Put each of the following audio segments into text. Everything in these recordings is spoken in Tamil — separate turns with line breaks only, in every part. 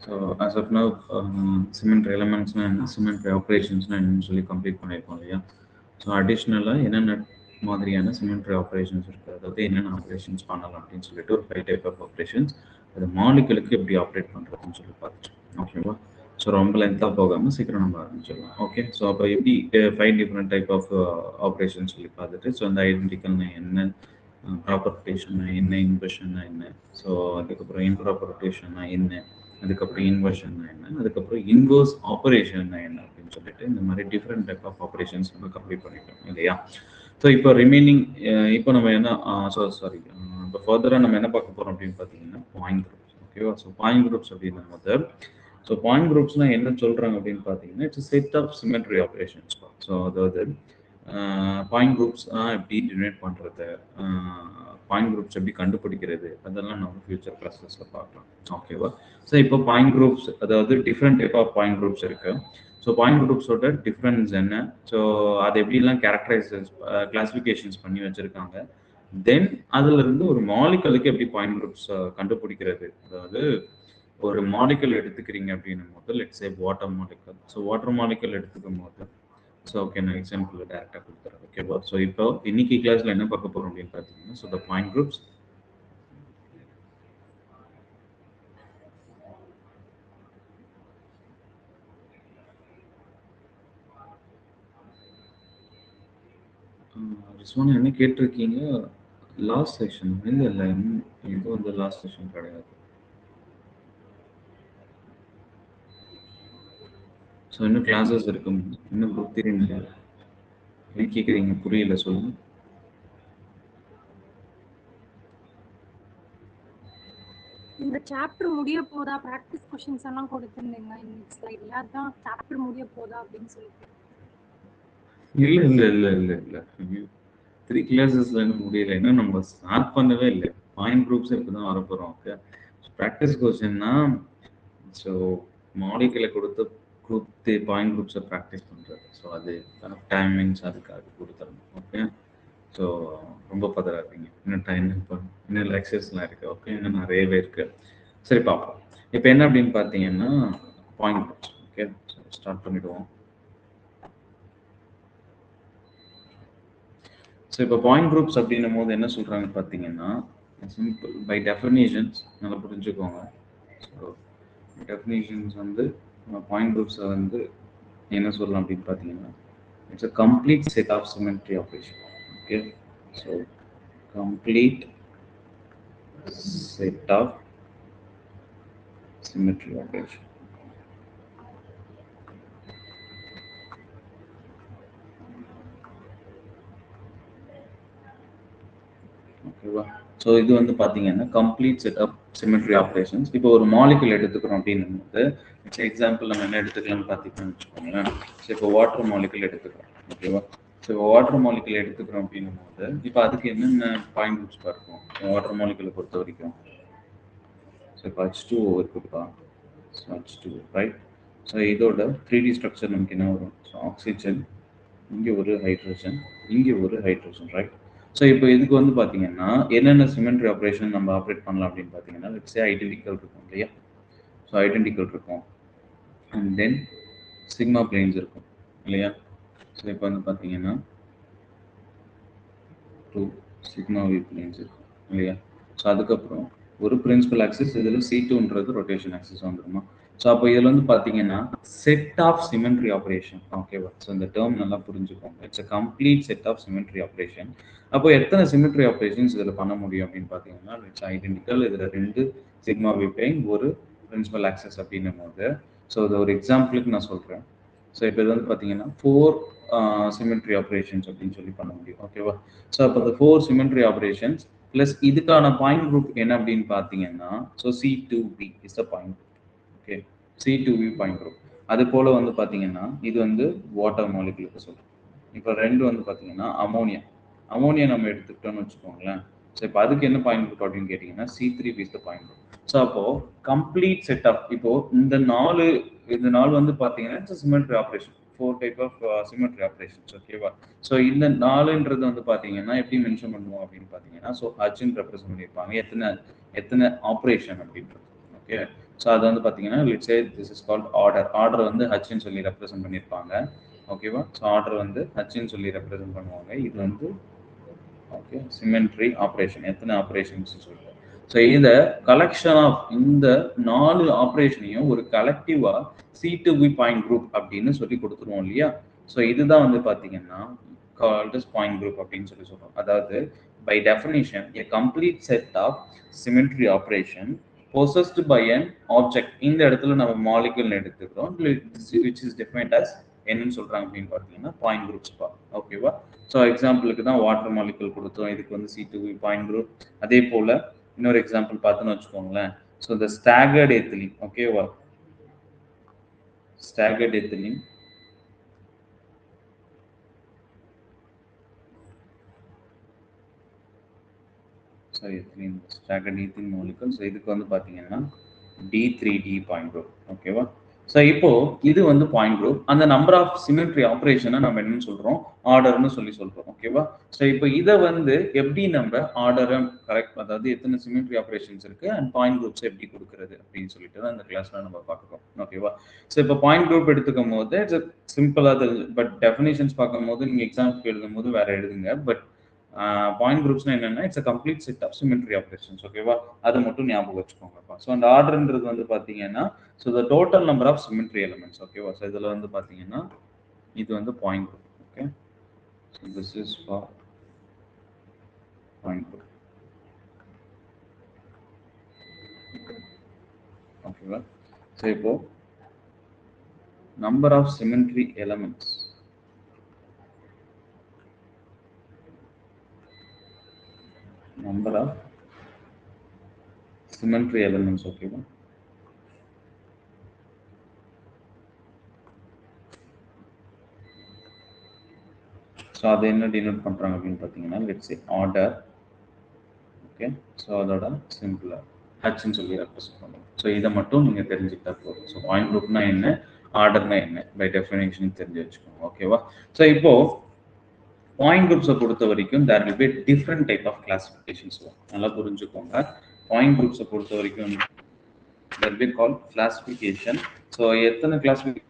So as of now symmetry எலமெண்ட்ஸ்னா என்ன, சிமெண்ட்ரி ஆப்ரேஷன்ஸ்னா என்னன்னு சொல்லி கம்ப்ளீட் பண்ணியிருக்கோம் இல்லையா. ஸோ அடிஷ்னலாக என்னென்ன மாதிரியான சிமெண்ட்ரி ஆப்ரேஷன்ஸ் இருக்குது, அதாவது என்னென்ன ஆப்ரேஷன்ஸ் பண்ணலாம் அப்படின்னு சொல்லிட்டு ஒரு 5 டைப் ஆஃப் ஆப்ரேஷன்ஸ், அது மாலிகுலுக்கு எப்படி ஆப்ரேட் பண்ணுறதுன்னு சொல்லி பார்த்துட்டோம். ஓகேவா. ஸோ ரொம்ப லென்த்தாக போகாமல் சீக்கிரம் நம்ம ஆரம்பிச்சிடலாம். ஓகே. ஸோ அப்போ எப்படி 5 டிஃப்ரெண்ட் டைப் ஆஃப் ஆப்ரேஷன் சொல்லி பார்த்துட்டு, ஸோ அந்த ஐடென்டிக்கல்னா என்ன, ப்ராப்பர் ரொட்டேஷன்னா என்ன, இன்வெர்ஷன்னா என்ன, ஸோ அதுக்கப்புறம் இம்ப்ராப்பர் ரொட்டேஷன்னா என்ன, அதுக்கப்புறம் இன்வெர்ஷன்னா என்ன, அதுக்கப்புறம் இன்வர்ஸ் ஆப்ரேஷன்னா என்ன அப்படின்னு சொல்லிட்டு இந்த மாதிரி டிஃப்ரெண்ட் டைப் ஆஃப் ஆப்ரேஷன்ஸ் நம்ம கம்ப்ளீட் பண்ணிட்டோம் இல்லையா. ஸோ இப்போ ரிமைனிங் இப்போ நம்ம என்ன சாரி இப்போ ஃபர்தராக நம்ம என்ன பார்க்க போகிறோம் அப்படின்னு பார்த்தீங்கன்னா பாயிண்ட் குரூப்ஸ். ஓகேவா. ஸோ பாயிண்ட் குரூப்ஸ் அப்படின்னா முதல், ஸோ பாயிண்ட் குரூப்ஸ்னால் என்ன சொல்கிறாங்க அப்படின்னு பார்த்தீங்கன்னா it's set of symmetry operations. So அதாவது பாயிண்ட் குரூப்ஸ் எப்படி டினேட் பண்ணுறது, பாயிண்ட் குரூப்ஸ் எப்படி கண்டுபிடிக்கிறது, அதெல்லாம் நம்ம ஃபியூச்சர் கிளாஸஸில் பார்க்கலாம். ஓகேவா. ஸோ இப்போ பாயிண்ட் குரூப்ஸ், அதாவது different type of point groups இருக்குது. ஸோ பாயிண்ட் குரூப்ஸோட டிஃப்ரென்ஸ் என்ன, ஸோ அது எப்படிலாம் கேரக்டரைசஸ் கிளாஸிஃபிகேஷன்ஸ் பண்ணி வச்சுருக்காங்க, தென் அதிலிருந்து ஒரு மாலிகுலுக்கு எப்படி பாயிண்ட் குரூப்ஸ் கண்டுபிடிக்கிறது. அதாவது ஒரு மாலிகுல் எடுத்துக்கிறீங்க அப்படின்னும் போது let's say water molecule. So water molecule எடுத்துக்கும் போது, ஸோ ஓகே நான் எக்ஸாம்பிள் டேரெக்டாக கொடுத்துறேன். ஓகேவா. ஸோ இப்போ இன்னைக்கு கிளாஸில் என்ன பார்க்க போகிறோம் அப்படின்னு பார்த்தீங்கன்னா, so the point groups. Rizwan என்ன கேட்டிருக்கீங்க, லாஸ்ட் செஷன் இல்லை இல்லை இது வந்து லாஸ்ட் செஷன் கிடையாது. ஸோ இன்னும் கிளாஸஸ் இருக்கு, இன்னும் குரூப் தெரியல. என்ன கேட்குறீங்க புரியல, சொல்லுங்க.
இந்த சாப்டர் முடிய போதா, பிராக்டிஸ் क्वेश्चंस எல்லாம் கொடுத்திருந்தீங்க இன்னைக்கு ஸ்லைட்ல, அதான் சாப்டர் முடிய போதா அப்படின்னு சொல்லிட்டு.
இல்லை இல்லை இல்லை இல்லை இல்லை 3 கிளாஸஸ்ல இன்னும் முடியல, இன்னும் நம்ம ஸ்டார்ட் பண்ணவே இல்லை. பாயிண்ட் குரூப்ஸ் இப்போ தான் வரப்போகிறோம். ஓகே. ப்ராக்டிஸ் கொஸ்டின்னா ஸோ மாலிகுலை கொடுத்து குரூப் பாயிண்ட் குரூப்ஸை ப்ராக்டிஸ் பண்ணுறது. ஸோ அது டைமிங்ஸ் அதுக்காக கொடுத்துருணும். ஓகே. ஸோ ரொம்ப பதறாக இருப்பீங்க, இன்னும் டைம் இப்போ இன்னும் லெக்சர்ஸ்லாம் இருக்குது. ஓகே. இன்னும் நிறையவே இருக்குது. சரி பார்ப்போம். இப்போ என்ன அப்படின்னு பார்த்தீங்கன்னா பாயிண்ட் குரூப்ஸ். ஓகே. ஸ்டார்ட் பண்ணிவிடுவோம். ஸோ இப்போ பாயிண்ட் குரூப்ஸ் அப்படின்னும் போது என்ன சொல்கிறாங்கன்னு பார்த்தீங்கன்னா, சிம்பிள் பை டெஃபினேஷன்ஸ் நல்லா புரிஞ்சுக்கோங்க. ஸோ டெஃபினேஷன்ஸ் வந்து பாயிண்ட் குரூப்ஸை வந்து என்ன சொல்லலாம் அப்படின்னு பார்த்தீங்கன்னா, it's a complete set of symmetry operation. Okay. So complete set of symmetry operation. ஓகேவா. ஸோ இது வந்து பார்த்தீங்கன்னா complete set of symmetry operations. இப்போ ஒரு மாலிகுல் எடுத்துக்கிறோம் அப்படின்னும் போது எக்ஸாம்பிள் நம்ம என்ன எடுத்துக்கலாம்னு பார்த்தீங்கன்னு வச்சுக்கோங்களேன். ஸோ இப்போ வாட்டர் மாலிகுல் எடுத்துக்கிறோம். ஓகேவா. ஸோ இப்போ வாட்டர் மாலிகுல் எடுத்துக்கிறோம் அப்படின்னும் போது இப்போ அதுக்கு என்னென்ன பாயிண்ட் குரூப்ஸ் இருக்கும் வாட்டர் மாலிகுலை பொறுத்த வரைக்கும். ஸோ இப்போ H2O இருக்குதுப்பா. So H2O right. ஸோ இதோட 3D ஸ்ட்ரக்சர் நமக்கு என்ன வரும், ஸோ ஆக்சிஜன், இங்கே ஒரு ஹைட்ரஜன், இங்கே ஒரு ஹைட்ரஜன் ரைட். ஸோ இப்போ இதுக்கு வந்து பார்த்தீங்கன்னா என்னென்ன சிமெட்ரி ஆப்ரேஷன் நம்ம ஆப்ரேட் பண்ணலாம் அப்படின்னு பார்த்தீங்கன்னா லெட்ஸ் சே ஐடென்டிக்கல் இருக்கும் இல்லையா. ஸோ ஐடென்டிக்கல் இருக்கும், அண்ட் தென் சிக்மா பிளேன்ஸ் இருக்கும் இல்லையா. ஸோ இப்போ வந்து பார்த்தீங்கன்னா 2 சிக்மா வி பிளேன்ஸ் இருக்கும் இல்லையா. ஸோ அதுக்கப்புறம் ஒரு பிரின்சிபல் ஆக்சிஸ், இதில் C2ன்றது ரொட்டேஷன் ஆக்சிஸ் வந்துருமா. ஸோ அப்போ இதில் வந்து பார்த்தீங்கன்னா செட் ஆஃப் சிமெட்ரி ஆப்ரேஷன். ஓகேவா. ஸோ இந்த டேர்ம் நல்லா புரிஞ்சுக்கோங்க. It's a complete set of symmetry operation. அப்போ எத்தனை சிமெட்ரி ஆப்ரேஷன்ஸ் இதில் பண்ண முடியும் அப்படின்னு பார்த்தீங்கன்னா இட்ஸ் ஐடென்டிக்கல். இதில் 2 சிக்மா வி பிளேன், ஒரு பிரின்சிபல் ஆக்சிஸ் அப்படின்னும் போது, ஸோ இது ஒரு எக்ஸாம்பிளுக்கு நான் சொல்கிறேன். ஸோ இப்போ இது வந்து பார்த்தீங்கன்னா 4 சிமெட்ரி ஆப்ரேஷன்ஸ் அப்படின்னு சொல்லி பண்ண முடியும். ஓகேவா. ஸோ அப்போ இந்த 4 சிமெட்ரி ஆப்ரேஷன்ஸ் ப்ளஸ் இதுக்கான பாயிண்ட் குரூப் என்ன அப்படின்னு பார்த்தீங்கன்னா so C2V is the point group. Okay. C2V point group. அது போல் வந்து பார்த்தீங்கன்னா இது வந்து வாட்டர் மாலிகுலுக்கு சொல்கிறோம். இப்போ 2 வந்து பார்த்தீங்கன்னா அமோனியா. அமோனியா நம்ம எடுத்துக்கிட்டோம்னு வச்சுக்கோங்களேன். ஸோ இப்போ அதுக்கு என்ன பாயிண்ட் குரூப் அப்படின்னு கேட்டிங்கன்னா C3V is the point group. So அப்போது கம்ப்ளீட் செட்டப் இப்போது இந்த 4 வந்து பார்த்தீங்கன்னா it's symmetry operation, 4 type of symmetry operations. ஓகேவா. ஸோ இந்த 4ன்றது வந்து பார்த்தீங்கன்னா எப்படி மென்ஷன் பண்ணுவோம் அப்படின்னு பார்த்தீங்கன்னா ஸோ ஹச்ன்னு ரெப்ரசென்ட் பண்ணியிருப்பாங்க எத்தனை ஆப்ரேஷன் அப்படின்றது. ஓகே. ஸோ அது வந்து பார்த்தீங்கன்னா let's say this is called order வந்து ஹச்ன்னு சொல்லி ரெப்ரசென்ட் பண்ணியிருப்பாங்க. ஓகேவா? ஸோ ஆர்டர் வந்து ஹச்ன்னு சொல்லி ரெப்ரசென்ட் பண்ணுவாங்க. இது வந்து ஓகே சிமெட்ரி ஆப்ரேஷன் எத்தனை ஆப்ரேஷன்ஸ் சொல்லிட்டு. ஸோ இதை கலெக்ஷன் ஆஃப் இந்த 4 ஆப்ரேஷனையும் ஒரு கலெக்டிவா C two V point group அப்படின்னு சொல்லி கொடுத்துருவோம் இல்லையா? ஸோ இதுதான் வந்து பார்த்தீங்கன்னா called as point group அப்படின்னு சொல்லி சொல்றோம். அதாவது by definition a complete set of symmetry operation possessed by an object. இந்த இடத்துல நம்ம மாலிகுல் எடுத்துக்கிறோம் which is defined as என்னன்னு சொல்றாங்க அப்படின்னு பார்த்தீங்கன்னா பாயிண்ட் குரூப்ஸ். ஓகேவா? ஸோ எக்ஸாம்பிளுக்கு தான் வாட்டர் மாலிகுல் கொடுத்தோம், இதுக்கு வந்து C2V பாயிண்ட் குரூப். அதே போல இன்னொரு எக்ஸாம்பிள் பார்த்தோன்னு வச்சுக்கோங்களேன். ஸோ இந்த ஸ்டாகர்ட் எத்திலீன், ஓகேவா? Staggered ethylene staggered ethene molecule. So இதுக்கு வந்து பார்த்தீங்கன்னா D3D பாயிண்ட் குரூப். ஓகேவா? ஸோ இப்போ இது வந்து பாயிண்ட் குரூப். அந்த நம்பர் ஆஃப் சிமெட்ரி ஆப்ரேஷனை நம்ம என்னன்னு சொல்றோம்? ஆர்டர்னு சொல்லி சொல்றோம். ஓகேவா? ஸோ இப்போ இதை வந்து எப்படி நம்ம ஆர்டரை கரெக்ட், அதாவது எத்தனை சிமெட்ரி ஆப்ரேஷன்ஸ் இருக்கு அண்ட் பாயிண்ட் குரூப்ஸ் எப்படி கொடுக்குறது அப்படின்னு சொல்லிட்டு தான் இந்த கிளாஸ்ல நம்ம பார்க்குறோம். ஓகேவா? ஸோ இப்போ பாயிண்ட் குரூப் எடுத்துக்கும் போது இட்ஸ் சிம்பிளா தெரிஞ்சு, பட் டெஃபினேஷன்ஸ் பார்க்கும் போது நீங்க எக்ஸாம்பிள் எழுதும் போது வேற எழுதுங்க. பட் பாயிண்ட் குரூப்ஸ்னா என்னன்னா it's complete set of symmetry operations. ஓகேவா? அதை மட்டும் ஞாபகம் வச்சுக்கோங்கப்பா. ஸோ அந்த ஆர்டர்ன்றது வந்து பார்த்தீங்கன்னா so the total number of symmetry elements. ஓகேவா? ஸோ இதில் வந்து பார்த்தீங்கன்னா இது வந்து point group. Okay, so this is for point group. ஓகேவா? ஸோ இப்போ number of symmetry elements, number of symmetry elements. ஓகேவா? ஸோ அதை என்ன டினோட் பண்ணுறாங்க அப்படின்னு பார்த்தீங்கன்னா let's say order. Okay, so அதோட சிம்பிளாக ஹச்ன்னு சொல்லி ரெப்ரசென்ட் பண்ணுவோம். ஸோ இதை மட்டும் நீங்கள் தெரிஞ்சுக்கிட்டா போதும். ஸோ பாயிண்ட் குரூப்னா என்ன, ஆர்டர்னா என்ன, பை டெஃபினேஷன் தெரிஞ்சு வச்சுக்கோங்க. ஓகேவா? ஸோ இப்போ பாயிண்ட் குரூப்ஸை பொறுத்த வரைக்கும் there will be different type of classifications. நல்லா புரிஞ்சுக்கோங்க. பாயிண்ட் குரூப்ஸை பொறுத்த வரைக்கும் there will be called classification. So எத்தனை கிளாசிஃபிகேஷன்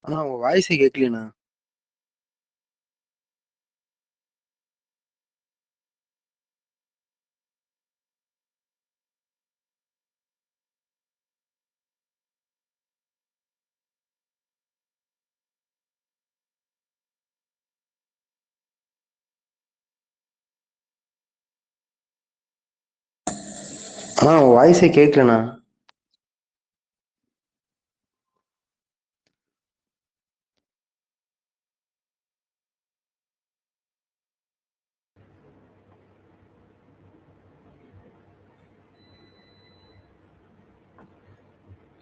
அண்ணா உங்க வாய்ஸே கேட்கலண்ணா. அண்ணா உங்க வாய்ஸே கேட்கலண்ணா.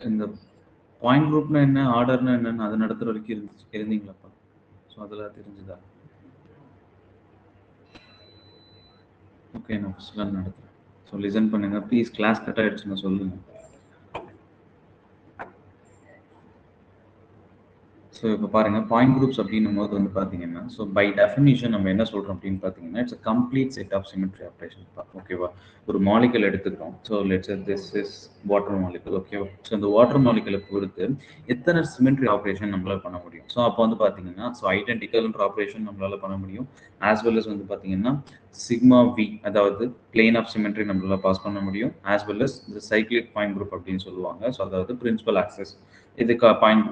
இந்த பாயிண்ட் குரூப்னா என்ன, ஆர்டர்னா என்னன்னு அது நடத்துற வரைக்கும் இருந்தீங்களாப்பா? ஸோ அதெல்லாம் தெரிஞ்சுதா? ஓகே, நான் ஃபஸ்ட்லாம் நடத்துகிறேன். ஸோ லிசன் பண்ணுங்க ப்ளீஸ். கிளாஸ் கட் ஆகிடுச்சுன்னு சொல்லுங்கள். ஸோ இப்போ பாருங்க பாயிண்ட் குரூப்ஸ் அப்படின்னும் போது வந்து பார்த்தீங்கன்னா, ஸோ பை டெஃபினிஷன் நம்ம என்ன சொல்றோம் அப்படின்னு பார்த்தீங்கன்னா, it's a complete set of symmetry operation. ஓகேவா? ஒரு மாலிகுல் எடுத்துக்கிறோம். So let's say this is water molecule. ஓகேவா? ஸோ இந்த வாட்டர் மாலிகுலை பொறுத்து எத்தனை சிமெட்ரி ஆப்ரேஷன் நம்மளால பண்ண முடியும். ஸோ அப்போ வந்து பார்த்தீங்கன்னா, ஸோ ஐடென்டிக்கல்ன்ற ஆப்ரேஷன் நம்மளால பண்ண முடியும். ஆஸ் வெல் அஸ் வந்து பார்த்தீங்கன்னா, சிக்மா வி அதாவது பிளேன் ஆஃப் சிமெட்ரி நம்மளால பாஸ் பண்ண முடியும். ஆஸ் வெல் அஸ் இந்த சைக்ளிக் பாயிண்ட் குரூப் அப்படின்னு சொல்லுவாங்க. ஸோ அதாவது பிரின்சிபல் ஆக்சஸ் இதுக்கு பாயிண்ட்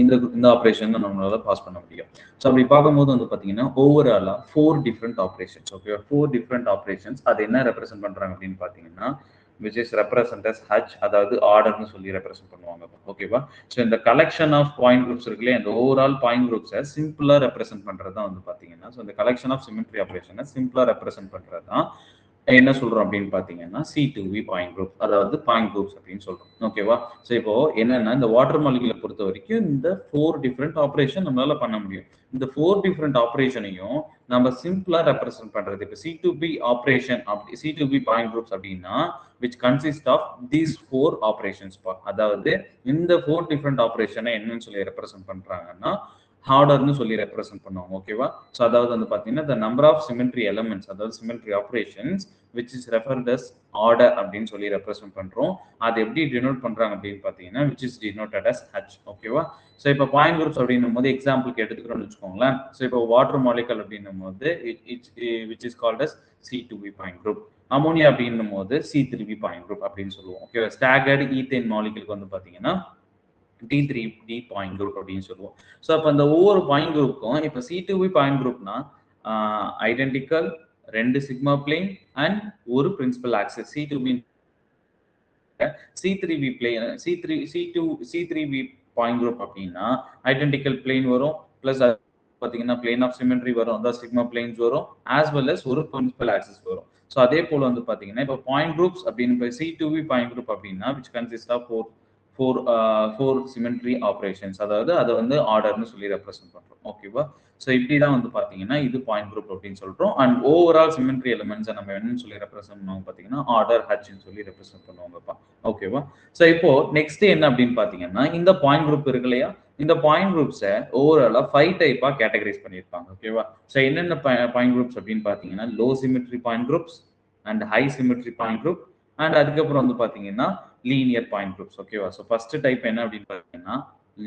இந்த ஆப்ரேஷன் நம்மளால பாஸ் பண்ண முடியும். ஸோ அப்படி பார்க்கும்போது வந்து பார்த்தீங்கன்னா ஓவராலாக 4 different operations. Okay, 4 different operations அது என்ன ரெப்ரசென்ட் பண்ணுறாங்க அப்படின்னு பார்த்தீங்கன்னா, which is represent as h, அதாவது ஆர்டர்னு சொல்லி ரெப்ரசென்ட் பண்ணுவாங்க. ஓகேவா? ஸோ இந்த கலெக்ஷன் ஆஃப் பாயிண்ட் குரூப்ஸ் இருக்குல்லையே, இந்த ஓவரால் பாயிண்ட் குரூப்ஸை சிம்பிளாக ரெப்ரசென்ட் பண்ணுறது தான் வந்து பார்த்தீங்கன்னா, ஸோ இந்த கலெக்ஷன் ஆஃப் சிமெட்ரி ஆப்ரேஷனை சிம்பிளாக ரெப்ரசென்ட் பண்ணுறது தான் என்ன சொல்றோம் அப்படின்னு பார்த்தீங்கன்னா C2V பாயிண்ட் குரூப், அதாவது பாயிண்ட் குரூப்ஸ் அப்படின்னு சொல்றோம். ஓகேவா? ஸோ இப்போ என்னன்னா இந்த வாட்டர் மாலிகுலை பொறுத்த வரைக்கும் இந்த 4 டிஃப்ரெண்ட் ஆப்ரேஷன் நம்மளால பண்ண முடியும். இந்த 4 டிஃப்ரெண்ட் ஆப்ரேஷனையும் நம்ம சிம்பிளா ரெப்ரசென்ட் பண்றது. இப்போ C2B ஆப்ரேஷன் அப்படி C2B பாயிண்ட் குரூப்ஸ் அப்படின்னா which consist of these 4 operations. அதாவது இந்த 4 டிஃப்ரெண்ட் ஆப்ரேஷனை என்னன்னு சொல்லி ரெப்ரசென்ட் பண்றாங்கன்னா ஆர்டர்னு சொல்லி ரெப்ரசென்ட் பண்ணுவாங்க. ஓகேவா? ஸோ அதாவது வந்து பார்த்தீங்கன்னா the number of symmetry elements, அதாவது symmetry operations which is referred as order அப்படின்னு சொல்லி ரெப்ரசென்ட் பண்றோம். அது எப்படி டினோட் பண்றாங்க அப்படின்னு பார்த்தீங்கன்னா which is denoted as H. ஓகேவா? ஸோ இப்போ பாயிண்ட் குரூப்ஸ் அப்படின்னும் போது எக்ஸாம்பிளுக்கு எடுத்துக்கிறோம்னு வச்சுக்கோங்களேன். ஸோ இப்போ வாட்டர் மாலிகல் அப்படின்னும் போது which is called as C2V point group. Ammonia அப்படின்னும் போது C3V பாயிண்ட் குரூப் அப்படின்னு சொல்லுவோம். ஓகேவா? ஸ்டாகர்டு ஈத்தேன் மாலிகலுக்கு வந்து பார்த்தீங்கன்னா T3D பாயிண்ட் குரூப் அப்படின்னு சொல்லுவோம். ஸோ அப்போ அந்த ஒவ்வொரு பாயிண்ட் குரூப்புக்கும் இப்போ C2V பாயிண்ட் குரூப்னா ஐடென்டிக்கல், 2 சிக்மா பிளேன் அண்ட் ஒரு principal axis. C3V plane C3V point group அப்படின்னா ஐடென்டிக்கல் பிளேன் வரும், பிளஸ் பார்த்தீங்கன்னா பிளேன் ஆஃப் சிமெட்ரி வரும், அதாவது சிக்மா பிளேன்ஸ் வரும், ஆஸ் வெல் அஸ் ஒரு பிரின்சிபல் ஆக்சஸ் வரும். ஸோ அதே போல வந்து பார்த்தீங்கன்னா இப்போ பாயிண்ட் குரூப்ஸ் அப்படின்னு C2V பாயிண்ட் குரூப் அப்படின்னா which consists of four symmetry operations, அதாவது அதை வந்து ஆர்டர்னு சொல்லி ரெப்ரசென்ட் பண்றோம். ஓகேவா? ஸோ இப்படி தான் வந்து பார்த்தீங்கன்னா இது பாயிண்ட் குரூப் அப்படின்னு சொல்றோம். அண்ட் ஓவரால் சிமெட்ரி எலிமெண்ட்ஸை நம்ம என்னன்னு சொல்லி ரெப்ரசென்ட் பண்ணுவோம் பார்த்தீங்கன்னா ஆர்டர் ஹச்ன்னு சொல்லி ரெப்ரசென்ட் பண்ணுவாங்கப்பா. ஓகேவா? ஸோ இப்போ நெக்ஸ்ட் என்ன அப்படின்னு பார்த்தீங்கன்னா இந்த பாயிண்ட் குரூப் இருக்கு இல்லையா, இந்த பாயிண்ட் குரூப்ஸை ஓவராலாக 5 டைப்பா கேட்டகரைஸ் பண்ணியிருப்பாங்க. ஓகேவா? ஸோ என்னென்ன பாயிண்ட் குரூப்ஸ் அப்படின்னு பார்த்தீங்கன்னா low symmetry point groups and high symmetry point group and அதுக்கப்புறம் வந்து பார்த்தீங்கன்னா லீனியர் பாயிண்ட் குரூப்ஸ். ஓகேவா? ஸோ ஃபர்ஸ்ட் டைப் என்ன அப்படின்னு பார்த்தீங்கன்னா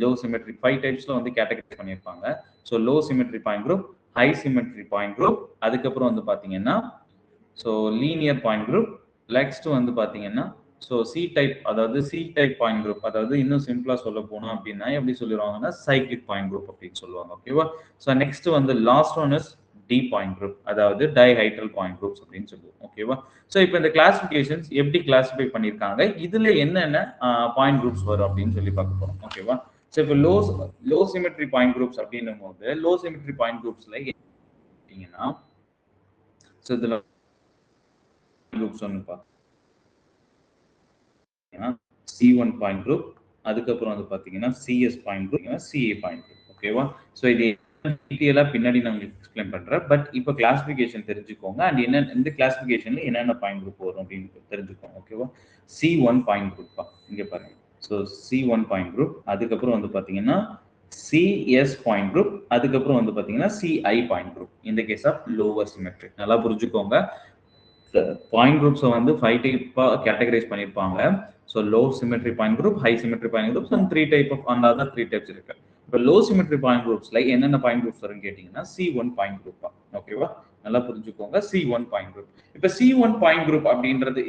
லோ சிமெட்ரி 5 டைப்ஸ்ல வந்து கேட்டகரைஸ் பண்ணியிருப்பாங்க. So low symmetry point group, high symmetry point group, அதுக்கப்புறம் வந்து பார்த்தீங்கன்னா so linear point group, next வந்து பார்த்தீங்கன்னா ஸோ சி டைப், அதாவது சி டைப் பாயிண்ட் குரூப், அதாவது இன்னும் சிம்பிளா சொல்ல போனோம் அப்படின்னா எப்படி சொல்லிடுவாங்கன்னா சைக்ளிக் பாயிண்ட் குரூப் அப்படின்னு சொல்லுவாங்க. ஓகேவா? ஸோ நெக்ஸ்ட் வந்து last one is D point group, அதாவது டைஹைட்ரல் பாயிண்ட் குரூப்ஸ் அப்படின்னு சொல்லுவோம். ஓகேவா? ஸோ இப்போ இந்த கிளாசிஃபிகேஷன்ஸ் எப்படி கிளாஸிஃபை பண்ணியிருக்காங்க, இதுல என்னென்ன பாயிண்ட் குரூப்ஸ் வரும் அப்படின்னு சொல்லி பார்க்க போறோம். ஓகேவா? ஸோ இப்போ லோ சிமெட்ரி பாயிண்ட் குரூப்ஸ் அப்படின்னும் போது லோ சிமெட்ரி பாயிண்ட் குரூப்ஸ்ல பார்த்தீங்கன்னா ஸோ இதுல குரூப்ஸ் ஒன்று C1 பாயிண்ட் குரூப், அதுக்கப்புறம் வந்து பார்த்தீங்கன்னா CS point group, CA point group. ஓகேவா? ஸோ இது டீட்டெயிலா பின்னாடி நான் உங்களுக்கு எக்ஸ்பிளைன் பண்றேன். பட் இப்போ கிளாசிஃபிகேஷன் தெரிஞ்சுக்கோங்க அண்ட் என்ன இந்த கிளாசிஃபிகேஷன்ல என்னென்ன பாயிண்ட் குரூப் வரும் அப்படின்னு தெரிஞ்சுக்கோங்க. ஓகேவா? C1 பாயிண்ட் குரூப் இங்க பாருங்க. ஸோ C1 பாயிண்ட் குரூப், அதுக்கப்புறம் வந்து பார்த்தீங்கன்னா CS பாயிண்ட் குரூப், அதுக்கப்புறம் வந்து பார்த்தீங்கன்னா CI பாயிண்ட் குரூப். இந்த கேஸ் ஆஃப் லோவர் சிமெட்ரி. நல்லா புரிஞ்சுக்கோங்க. பாயிண்ட் குரூப்ஸை வந்து 5 டைப்பா கேட்டகரைஸ் பண்ணியிருப்பாங்க. So low symmetry point group, high symmetry point groups and 3 type of and 3 types இருக்கு. இப்போ லோ சிமெட்ரி பாயிண்ட் குரூப்ஸ்ல என்னென்ன பாயிண்ட் குரூப்ஸ் வரும்னு கேட்டீங்கன்னா C1 பாயிண்ட் குரூப். ஓகேவா? நல்லா புரிஞ்சுக்கோங்க. C1 point group. இப்போ C1 பாயிண்ட் குரூப் அப்படின்றது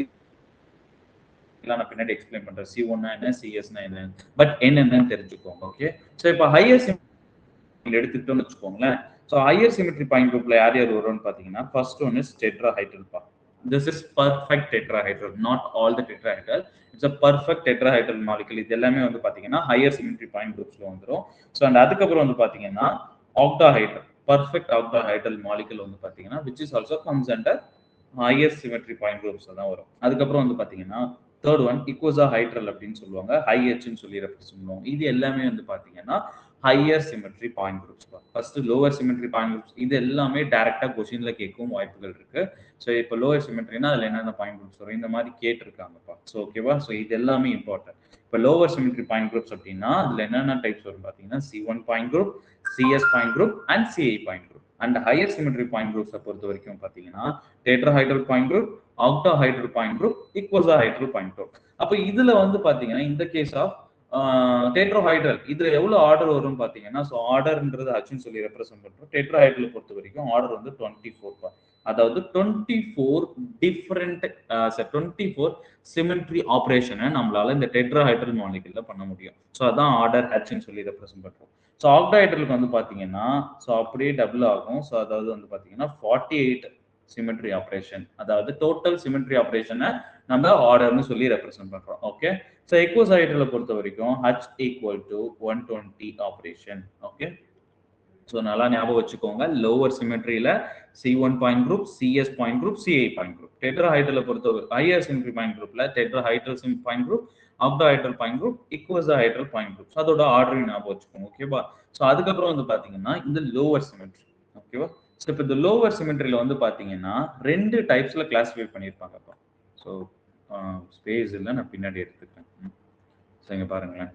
நான் பின்னாடி எக்ஸ்பிளைன் பண்றேன். C1 என்ன, CS என்ன, பட் என்னென்னு தெரிஞ்சுக்கோங்க. ஓகே? ஸோ இப்போ ஹையர் சிமெட்ரி எடுத்துக்கிட்டோம்னு வச்சுக்கோங்களேன். ஸோ ஹையர் சிமெட்ரி பாயிண்ட் குரூப்ல யார் யார் வரும்னு பார்த்தீங்கன்னா ஃபர்ஸ்ட் ஒன் இஸ் டெட்ராஹைட்ரல் பா. This is perfect tetrahedral, not all the tetrahedral. It's a perfect tetrahedral molecule. இது எல்லாமே வந்து பாத்தீங்கன்னா higher symmetry point groupsல வந்துரும். So and அதுக்கப்புறம் வந்து பாத்தீங்கன்னா octahedral, perfect octahedral molecule வந்து பாத்தீங்கன்னா which is also comes under higher symmetry point groups தான் வரும். அதுக்கப்புறம் வந்து பாத்தீங்கன்னா third one icosahedral அப்படின்னு சொல்லுவாங்க, high H ன்னு சொல்லி ரெப்ரசன்ட் பண்ணுவாங்க. இது எல்லாமே வந்து பாத்தீங்கன்னா higher symmetry point groups. First lower symmetry point groups இது எல்லாமே டைரக்டா கொஸ்டின்ல கேட்கவும் வாய்ப்புகள் இருக்கு. ஸோ இப்போ லோவர் சிமெட்ரினா அதில் என்னென்ன பாயிண்ட் குரூப்ஸ் வரும் இந்த மாதிரி கேட்டிருக்காங்கப்பா. ஸோ ஓகேவா. ஸோ இது எல்லாமே இம்பார்ட்டன்ட். இப்போ லோவர் சிமெட்ரி பாயிண்ட் குரூப்ஸ் அப்படின்னா அதில் என்னென்ன டைப்ஸ் வரும் பார்த்தீங்கன்னா C1 point group, CS point group and CI point group. And higher symmetry point குரூப்ஸை பொறுத்த வரைக்கும் பார்த்தீங்கன்னா tetrahedral point group, octahedral point group, icosahedral point group. அப்போ இதுல வந்து பாத்தீங்கன்னா இந்த கேஸ் ஆஃப் டெட்ராஹைட்ரல் இதுல எவ்வளவு ஆர்டர் வரும்னு பாத்தீங்கன்னா, ஸோ ஆர்டர்ன்றது ஹச்னு சொல்லி ரெப்ரசென்ட் பண்றோம். டெட்ராஹைட்ரல் பொறுத்த வரைக்கும் ஆர்டர் வந்து 24. அதாவது 24 டிஃபரெண்ட் 24 சிமெட்ரி ஆப்ரேஷனை நம்மளால இந்த டெட்ராஹைட்ரல் மாலிகுல்ல பண்ண முடியும். ஸோ அதான் ஆர்டர் ஹச்னு சொல்லி ரெப்ரசென்ட் பண்றோம். ஸோ ஆக்டாஹைட்ரலுக்கு வந்து பாத்தீங்கன்னா ஸோ அப்படியே டபுள் ஆகும். ஸோ அதாவது வந்து பாத்தீங்கன்னா 48 சிமெட்ரி ஆப்ரேஷன், அதாவது டோட்டல் சிமெட்ரி ஆப்ரேஷனை நம்ம ஆர்டர்னு சொல்லி ரெப்ரசென்ட் பண்றோம். ஓகே. ஸோ எக்கோசைட்ல பொறுத்த வரைக்கும் H equal to 120 operation. Okay. So நல்லா ஞாபகம் வச்சுக்கோங்க. லோவர் சிமெட்ரியில C1 point group, CS point group, CI point group. டெட்ராஹைட்ரல பொறுத்த ஹையர் சிமெட்ரி பாயிண்ட் குரூப்ல tetrahedral point group, octahedral point group, icosahedral point group. அதோட ஆர்டர் ஞாபகம் வச்சுக்கோங்க. ஓகேவா. ஸோ அதுக்கப்புறம் வந்து பாத்தீங்கன்னா இந்த லோவர் சிமெட்ரி. ஓகேவா. ஸோ இப்போ இந்த லோவர் சிமெட்ரியில வந்து பாத்தீங்கன்னா 2 டைப்ஸ்ல கிளாஸிஃபை பண்ணியிருப்பாங்கப்பா. ஸோ ஸ்பேஸ் இல்லை, நான் பின்னாடி எடுத்துக்கிறேன். ஸோ இங்க பாருங்களேன்.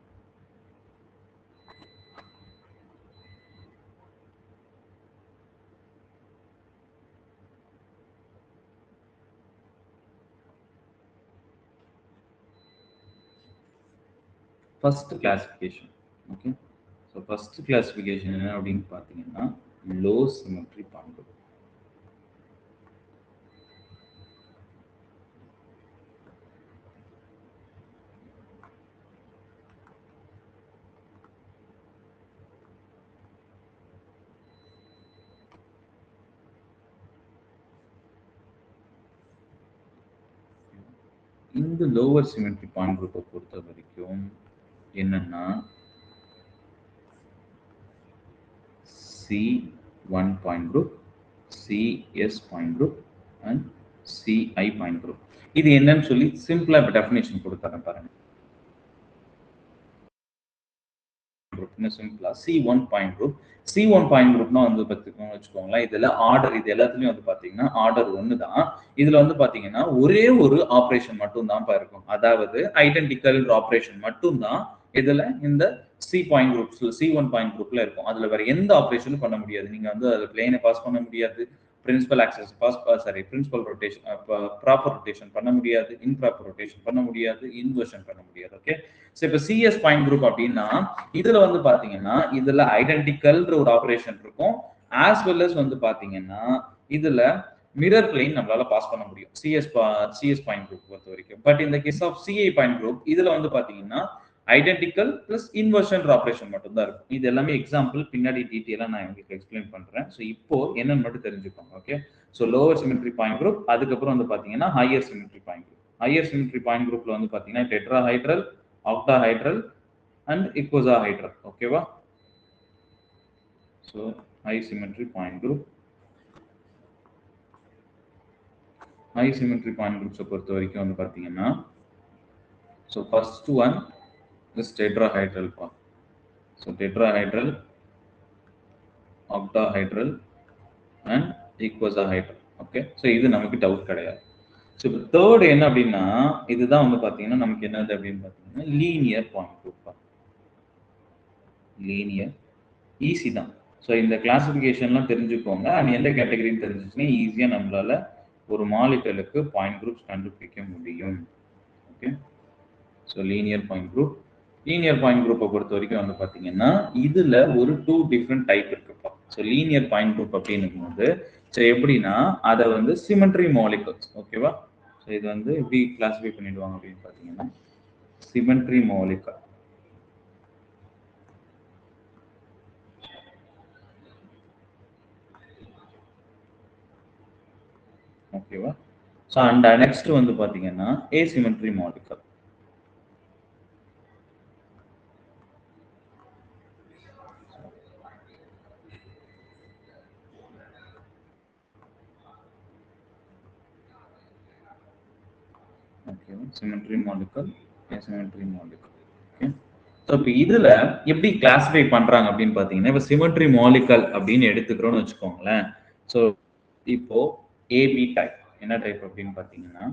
First classification. Okay. So first classification என்ன அப்படின்னு பார்த்தீங்கன்னா லோ சிமெட்ரி பாயிண்ட் குரூப். இந்த லோவர் சிமெட்ரி பாயிண்ட் குரூப்பை பொறுத்த வரைக்கும் என்னன்னா C1 point group, CS point group and CI point group. இது என்னன்னு சொல்லி சிம்பிளா இப்போ டெஃபினேஷன் கொடுத்துறேன் பாருங்க. சிம்பிளா C1 point group. C1 point குரூப்னா வந்து பார்த்துக்கோங்க வச்சுக்கோங்களேன். இதுல ஆர்டர் இது எல்லாத்துலயும் வந்து பாத்தீங்கன்னா ஆர்டர் ஒன்று தான். இதுல வந்து பாத்தீங்கன்னா ஒரே ஒரு ஆப்ரேஷன் மட்டும் தான் இருக்கும். அதாவது ஐடென்டிக்கல் ஆப்ரேஷன் மட்டும் தான் இதுல இந்த C point group, C1 point குரூப்ல இருக்கும். அதுல வேற எந்த ஆப்ரேஷனும் பண்ண முடியாது. நீங்க வந்து அது பிளேனை பாஸ் பண்ண முடியாது, principal axis principal rotation proper rotation பண்ண முடியாது, இன்ப்ராப்பர் ரொட்டேஷன் பண்ண முடியாது, இன்வர்ஷன் பண்ண முடியாது. ஓகே. ஸோ இப்போ CS பாயிண்ட் குரூப் அப்படின்னா இதுல வந்து பாத்தீங்கன்னா இதுல ஐடென்டிக்கல்ன்ற ஒரு ஆப்ரேஷன் இருக்கும். ஆஸ் வெல் அஸ் வந்து பாத்தீங்கன்னா இதுல மிரர் பிளேன் நம்மளால பாஸ் பண்ண முடியும் சிஎஸ் பாயிண்ட் குரூப் பொறுத்த வரைக்கும். பட் இந்த case of CI point group இதுல வந்து பாத்தீங்கன்னா ஐடென்டிக்கல் பிளஸ் இன்வர்ஷன் ஆப்ரேஷன் மட்டும் தான் இருக்கும். இது எல்லாமே எக்ஸாம்பிள் பின்னாடி டீட்டெயிலா நான் உங்களுக்கு எக்ஸ்பிளைன் பண்றேன். ஸோ இப்போ என்னன்னு மட்டும் தெரிஞ்சுக்கோங்க. Okay. So lower symmetry point group, அதுக்கப்புறம் வந்து பாத்தீங்கன்னா higher symmetry point group. Higher symmetry point குரூப்ல வந்து பாத்தீங்கன்னா டெட்ராஹைட்ரல், ஆக்டாஹைட்ரல் and icosahedral. ஓகேவா. so high symmetry point group, high symmetry point groups பொறுத்த வரைக்கும் வந்து பாத்தீங்கன்னா so first one is tetrahedral part. so tetrahedral, octahedral and icosahedral. Okay. so இது நமக்கு டவுட் கிடையாது. ஸோ இப்போ தேர்ட் என்ன அப்படின்னா இதுதான் வந்து பாத்தீங்கன்னா நமக்கு என்னது அப்படின்னு பாத்தீங்கன்னா linear point group. Linear easy தான். ஸோ இந்த கிளாசிஃபிகேஷன்லாம் தெரிஞ்சுக்கோங்க. அண்ட் எந்த கேட்டகரின்னு தெரிஞ்சிச்சுன்னா ஈஸியாக நம்மளால ஒரு மாலிகுலுக்கு பாயிண்ட் குரூப்ஸ் கண்டுபிடிக்க முடியும். Okay. So linear point group. Linear point குரூப்பை பொறுத்த வரைக்கும் வந்து பார்த்தீங்கன்னா இதில் ஒரு 2 டிஃப்ரெண்ட் டைப் இருக்குப்பா. ஸோ லீனியர் பாயிண்ட் குரூப் அப்படின்னும் போது ஸோ எப்படின்னா அதை வந்து சிமெட்ரி மாலிகுல்ஸ். ஓகேவா. ஸோ இது வந்து எப்படி கிளாஸிஃபை பண்ணிடுவாங்க அப்படின்னு பார்த்தீங்கன்னா சிமெட்ரி மாலிகுல். ஓகேவா. ஸோ அண்ட் நெக்ஸ்ட் வந்து பார்த்தீங்கன்னா ஏசிமெட்ரி மாலிகுல். ஓகேவா. Symmetry molecule, asymmetry molecule. Okay. So இப்போ இதுல எப்படி கிளாஸிஃபை பண்றாங்க அப்படின்னு பாத்தீங்கன்னா, இப்போ சிமெட்ரி மாலிகல் அப்படின்னு எடுத்துக்கிறோம்னு வச்சுக்கோங்களேன். ஸோ இப்போ ஏபி டைப் என்ன டைப் அப்படின்னு பாத்தீங்கன்னா,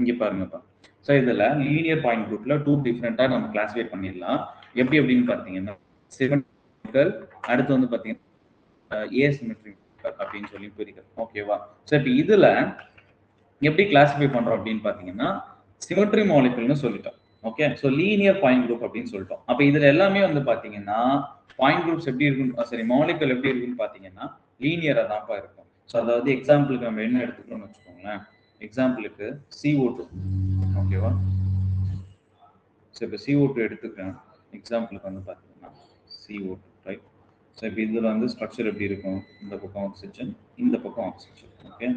இங்க பாருங்கப்பா. ஸோ இதுல லீனியர் பாயிண்ட் குரூப்ல 2 டிஃபரெண்டா நம்ம கிளாஸிஃபை பண்ணிடலாம். எப்படி அப்படின்னு பாத்தீங்கன்னா, சிமெட்ரிக்கல், அடுத்து வந்து பாத்தீங்கன்னா ஏசிமெட்ரிக்கல் அப்படின்னு சொல்லி பிரிக்கிறோம். ஓகேவா? ஸோ இப்போ இதுல எப்படி கிளாஸிஃபை பண்றோம் அப்படின்னு பாத்தீங்கன்னா, சிமெட்ரி மாலிகுல்னு சொல்லிட்டோம். Okay, so linear point group அப்படின்னு சொல்லிட்டோம். அப்ப இதுல எல்லாமே வந்து பாத்தீங்கன்னா பாயிண்ட் குரூப்ஸ் எப்படி இருக்கும், சரி மாலிகுல் எப்படி இருக்குன்னு பாத்தீங்கன்னா லீனியரா தான்ப்பா இருக்கும். ஸோ அதாவது எக்ஸாம்பிளுக்கு நம்ம என்ன எடுத்துக்கணும்னு வச்சுக்கோங்களேன். எக்ஸாம்பிளுக்கு CO2. ஓகேவா? ஸோ இப்போ CO2 எடுத்துக்கிறேன். எக்ஸாம்பிளுக்கு வந்து பாத்தீங்கன்னா CO2, ரைட்? ஸோ இப்போ இதுல வந்து ஸ்ட்ரக்சர் எப்படி இருக்கும், இந்த பக்கம் ஆக்சிஜன், இந்த பக்கம் ஆக்சிஜன். ஓகே,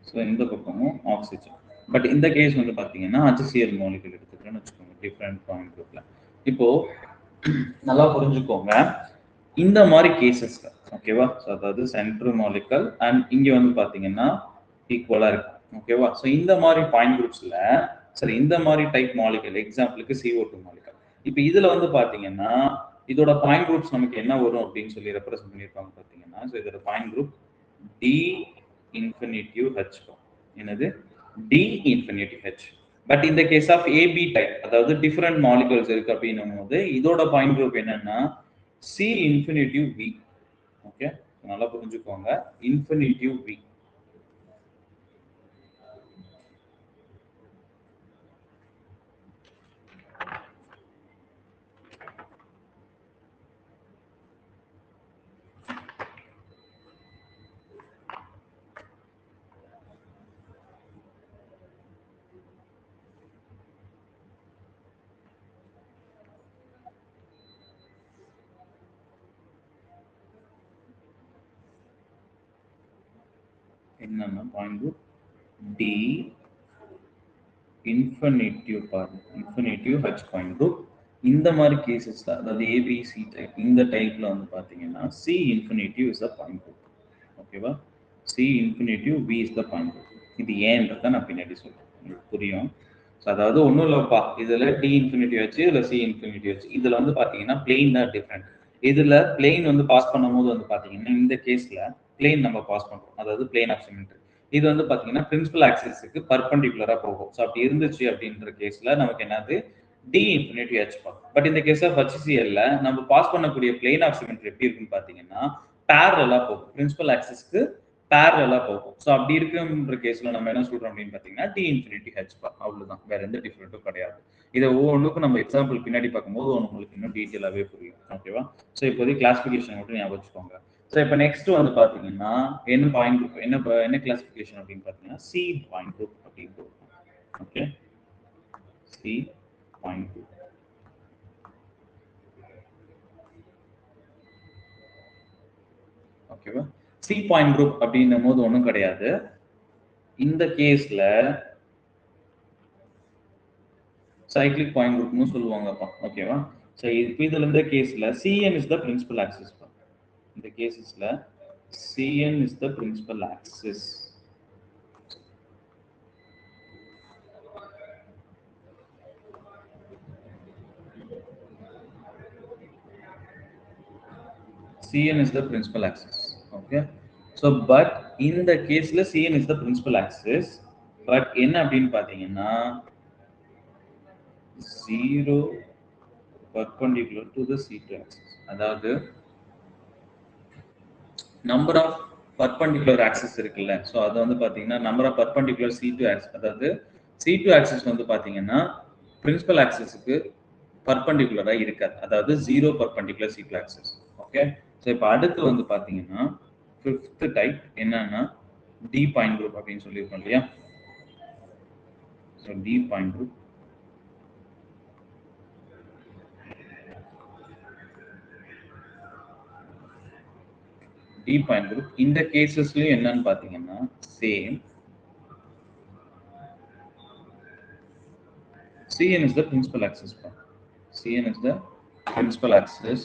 ஸோ இந்த பக்கமும் ஆக்சிஜன். பட் இந்த கேஸ் வந்து பார்த்தீங்கன்னா HCl மாலிகுல் எடுத்துக்கிறேன்னு வச்சுக்கோங்க, டிஃப்ரெண்ட் பாயிண்ட் குரூப்ல. இப்போ நல்லா புரிஞ்சுக்கோங்க, இந்த மாதிரி கேசஸ்ல ஓகேவா, ஸோ அதாவது சென்ட்ரு மாலிகுல் அண்ட் இங்க வந்து பார்த்தீங்கன்னா ஈக்குவலா இருக்கு. ஓகேவா? ஸோ இந்த மாதிரி பாயிண்ட் குரூப்ஸ்ல, சரி இந்த மாதிரி டைப் மாலிகுல், எக்ஸாம்பிளுக்கு CO2 மாலிகுல். இப்போ இதுல வந்து பார்த்தீங்கன்னா இதோட பாயிண்ட் குரூப்ஸ் நமக்கு என்ன வரும் அப்படின்னு சொல்லி ரெப்ரசென்ட் பண்ணியிருப்பாங்க பார்த்தீங்கன்னா, ஸோ இதோட point group D infinitive H. என்னது? D infinitive H. பட் இந்த கேஸ் ஆஃப் AB டைப், அதாவது டிஃபரெண்ட் மாலிகுல்ஸ் இருக்கு அப்படின்னும் போது இதோட பாயிண்ட் குரூப் என்னன்னா C infinitive V. ஓகே, நல்லா புரிஞ்சுக்கோங்க, infinitive V. என்னன்னா point group D infinitive part, infinitive H point group. இந்த மாதிரி கேசஸ், அதாவது ABC டைப், இந்த டைப்ல வந்து பாத்தீங்கன்னா C infinitive is the point group. ஓகேவா? C infinitive V is the point group. இது ஏன்றத நான் பின்னாடி சொல்றேன், உங்களுக்கு புரியும். அதாவது ஒன்றும் இல்லைப்பா, இதுல D infinitive வச்சு இதுல C infinitive வச்சு இதுல வந்து பாத்தீங்கன்னா பிளேன் தான் டிஃப்ரெண்ட். இதுல பிளேன் வந்து பாஸ் பண்ணும்போது வந்து பாத்தீங்கன்னா இந்த கேஸ்ல பிளேன் நம்ம பாஸ் பண்றோம், அதாவது பிளேன் ஆஃப் சிமெட்ரி. இது வந்து பாத்தீங்கன்னா பிரின்சிபல் ஆக்சிஸ்க்கு பர்பெண்டிகுலரா போகும். ஸோ அப்படி இருந்துச்சு அப்படின்ற கேஸ்ல நமக்கு என்னது D infinitive H பார்க்கும். பட் இந்த கேஸ் ஆஃப் HCl நம்ம பாஸ் பண்ணக்கூடிய பிளேன் ஆஃப் சிமெட்ரி எப்படி இருக்குன்னு பாத்தீங்கன்னா பேரலா போகும், பிரின்சிபல் ஆக்சிஸ்க்கு பேரலா போகும். ஸோ அப்படி இருக்குன்ற கேஸ்ல நம்ம என்ன சொல்றோம் அப்படின்னு பாத்தீங்கன்னா D infinitive H பார், அவ்வளவுதான், வேற எந்த டிஃபரெண்ட்டும் கிடையாது. இதை ஒவ்வொன்றுக்கும் நம்ம எக்ஸாம்பிள் பின்னாடி பார்க்கும்போது உங்களுக்கு இன்னும் டீட்டெயிலாவே புரியும். ஓகேவா? ஸோ இப்போதைக்கு கிளாசிஃபிகேஷன் மட்டும் ஞாபகம் வச்சுக்கோங்க. ஸோ இப்போ நெக்ஸ்ட் வந்து பாத்தீங்கன்னா என்ன பாயிண்ட் குரூப், என்ன கிளாசிஃபிகேஷன் அப்படின்னு பாத்தீங்கன்னா C பாயிண்ட் குரூப் அப்படின்னு இருக்கும். Okay, C point group. ஓகேவா? C பாயிண்ட் குரூப் அப்படின்னும் போது ஒன்றும் கிடையாது, இந்த கேஸ்ல சைக்ளிக் பாயிண்ட் குரூப்னு சொல்லுவாங்கப்பா. ஓகேவா? ஸோ இப்போ இதுல இந்த கேஸ்ல Cn is the principal axis. இந்த கேசஸ்ல Cn is the principal axis. Cn is the principal axis. Okay, so but in the case la Cn is the principal axis, but என்ன அப்படின்னு பாத்தீங்கன்னா 0 perpendicular to the C2 axis. அதாவது number of perpendicular axis இருக்குல்ல, ஸோ அது வந்து பாத்தீங்கன்னா number of perpendicular C2 axis, அதாவது C2 axis வந்து பாத்தீங்கன்னா principal axisக்கு பர்பண்டிகுலரா இருக்காது, அதாவது 0 perpendicular C2 axis. Okay, so இப்போ அடுத்து வந்து பாத்தீங்கன்னா ஃபிஃப்த் டைப் என்னன்னா D பாயிண்ட் குரூப் அப்படின்னு சொல்லியிருக்கோம் இல்லையா. So D point group D point group. இந்த கேசஸ்லயும் என்னன்னு பாத்தீங்கன்னா same. Cn is the principal axis. Cn is the principal axis.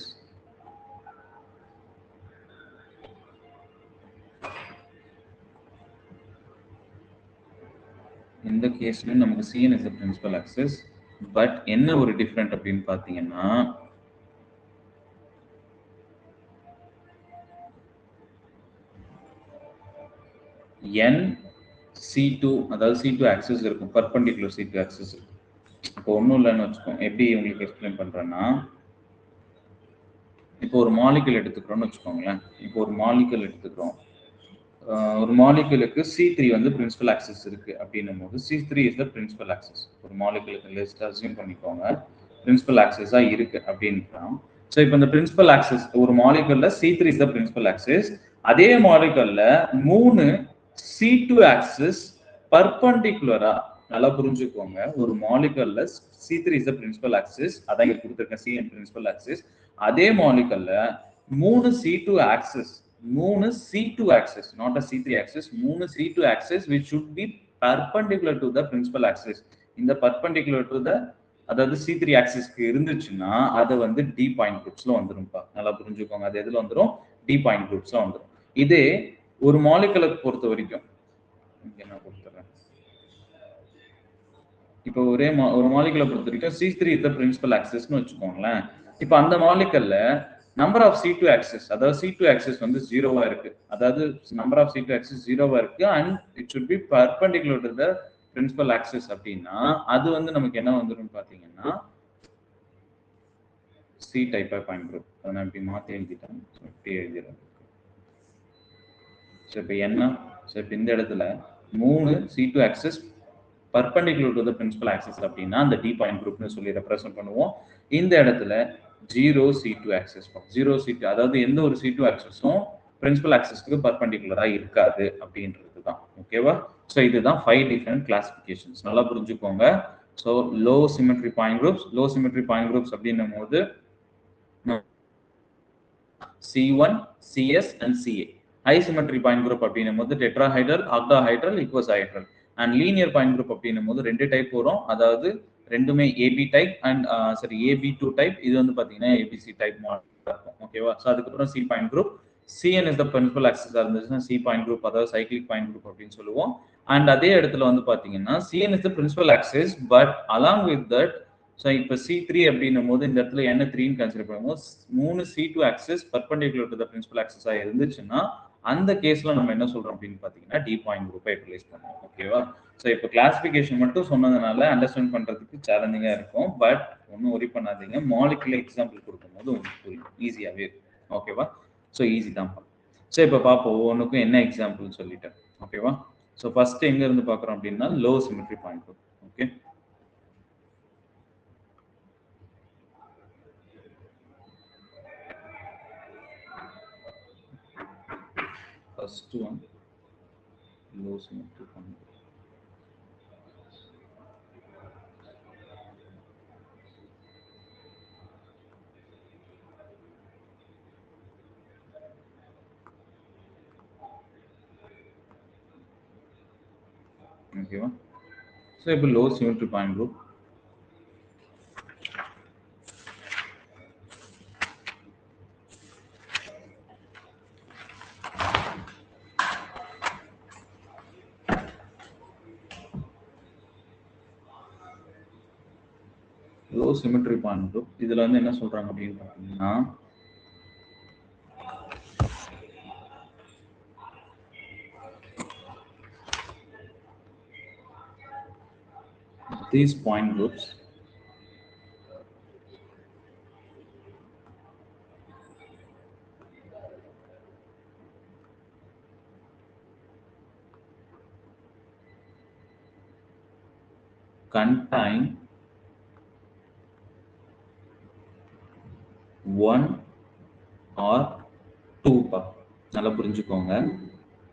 In the case நமக்கு Cn is the principal axis, but என்ன ஒரு different அப்படின்னு பாத்தீங்கன்னா n C2 அதாவது C2 axis இருக்கும், perpendicular C2 axis. இப்போ ஒன்றும் இல்லைன்னு வச்சுக்கோங்க. எப்படி உங்களுக்கு எக்ஸ்பிளைன் பண்றேன்னா, இப்போ ஒரு மாலிகுல் எடுத்துக்கிறோம்னு வச்சுக்கோங்களேன். இப்போ ஒரு மாலிகுல் எடுத்துக்கிறோம். ஒரு மாலிகுலுக்கு C3 வந்து பிரின்சிபல் ஆக்சிஸ் இருக்கு அப்படின்னும் போது C3 is the principal axis. ஒரு மாலிகுலுக்கு லிஸ்ட் அஸ்யூம் பண்ணிக்கோங்க, பிரின்சிபல் ஆக்சிஸா இருக்கு அப்படின்றான். ஸோ இப்போ இந்த பிரின்சிபல் ஆக்சிஸ் ஒரு மாலிகுல்ல C3 is the principal axis. அதே மாலிகுல்ல 3 C2 ஆக்சிஸ் பர்பெண்டிகுலரா, நல்லா புரிஞ்சுக்கோங்க, ஒரு மாலிகுல்ல C3 is the principal axis, அதான் இங்க கொடுத்திருக்கேன் Cn பிரின்சிபல் ஆக்சிஸ். அதே மாலிகுல்ல 3 C2 axis, 3 C2 axis, not a C3 axis, 3 C2 axis which should be perpendicular to the principal axis. இந்த perpendicular to the அதாவது C3 axisக்கு இருந்துச்சுன்னா அது வந்து D பாயிண்ட் குரூப்ஸ்ல வந்துரும்பா. நல்லா புரிஞ்சுக்கோங்க, அது எதுல வந்துரும்? D பாயிண்ட் குரூப்ஸ்ல வந்துரும். இதே ஒரு மாலிகுலை பொறுத்த வரைக்கும் இங்க நான் கொடுத்துறேன். இப்போ ஒரு மாலிகுலை பொறுத்த வரைக்கும் C3 is the principal axisனு வச்சுக்கோங்களேன். இப்போ அந்த மாலிகுல்ல நம்பர் ஆஃப் C2 axis, அதாவது C2 axis வந்து 0வா இருக்கு, அதாவது நம்பர் ஆஃப் C2 axis 0வா இருக்கு and it should be perpendicular to the principal axis அப்படின்னா அது வந்து நமக்கு என்ன வந்துரும் பாத்தீங்கன்னா C type பாயிண்ட் குரூப். அதை நான் இப்படி மாத்தி எழுதிட்டேன், இப்படி எழுதிடுறேன். ஸோ இப்போ என்ன, ஸோ இப்போ இந்த இடத்துல 3 C2 axis perpendicular to the principal axis அப்படின்னா அந்த D பாயிண்ட் குரூப்னு சொல்லி ரெப்ரசன்ட் பண்ணுவோம். இந்த இடத்துல 0 C2 axis, 0 C2 அதாவது எந்த ஒரு C2 axisம் பிரின்சிபல் ஆக்சிஸ்க்கு பர்பெண்டிகுலரா இருக்காது அப்படின்றது தான். ஓகேவா? ஸோ இதுதான் 5 டிஃபரெண்ட் கிளாசிஃபிகேஷன்ஸ். நல்லா புரிஞ்சுக்கோங்க. So low symmetry point groups அப்படின்னும் போது C1, CS and CA. High symmetry point group அப்படின்னும் போது tetrahedral, octahedral, icosahedral. And linear point group அப்படின்னும் போது 2 டைப் வரும், அதாவது ரெண்டுமே AB type and AB2 type. இது வந்து பாத்தீங்கன்னா ABC டைப் மாடல் இருக்கும். ஓகேவா? ஸோ அதுக்கப்புறம் C point group. Cn is the principal ஆக்சிஸா இருந்துச்சுன்னா C பாயிண்ட் குரூப், அதாவது சைக்ளிக் பாயிண்ட் குரூப் அப்படின்னு சொல்லுவோம். அண்ட் அதே இடத்துல வந்து பாத்தீங்கன்னா Cn is the principal axis, but along with that so இப்போ C3 அப்படின்னும் போது இந்த இடத்துல என்ன 3ன்னு கன்சிடர் பண்ணுவோம். 3 C2 axis perpendicular to the principal ஆக்சிஸா இருந்துச்சுன்னா அந்த கேஸ்ல நம்ம என்ன சொல்றோம் அப்படின்னு பாத்தீங்கன்னா D பாயிண்ட் குரூப்பை யூட்டிலைஸ் பண்ணுவோம். ஓகேவா? ஸோ இப்போ கிளாசிஃபிகேஷன் மட்டும் சொன்னதுனால அண்டர்ஸ்டாண்ட் பண்றதுக்கு சேலஞ்சிங்கா இருக்கும், பட் ஒன்றும் ஒரி பண்ணாதீங்க. மாலிகுலர் எக்ஸாம்பிள் கொடுக்கும்போது உங்களுக்கு புரியும், ஈஸியாவே இருக்கும். ஓகேவா? ஸோ ஈஸி தான். ஸோ இப்போ பார்ப்போம் ஒவ்வொன்றுக்கும் என்ன எக்ஸாம்பிள் சொல்லிட்டேன். ஓகேவா? ஸோ ஃபர்ஸ்ட் எங்க இருந்து பார்க்குறோம் அப்படின்னா low symmetry point group. Okay, first one low symmetry point. Okay, so if a low symmetry point group, low symmetry point group இதுல வந்து என்ன சொல்றாங்க அப்படின்னு பாத்தீங்கன்னா these point groups contain one or two part. நல்லா புரிஞ்சுக்கோங்க.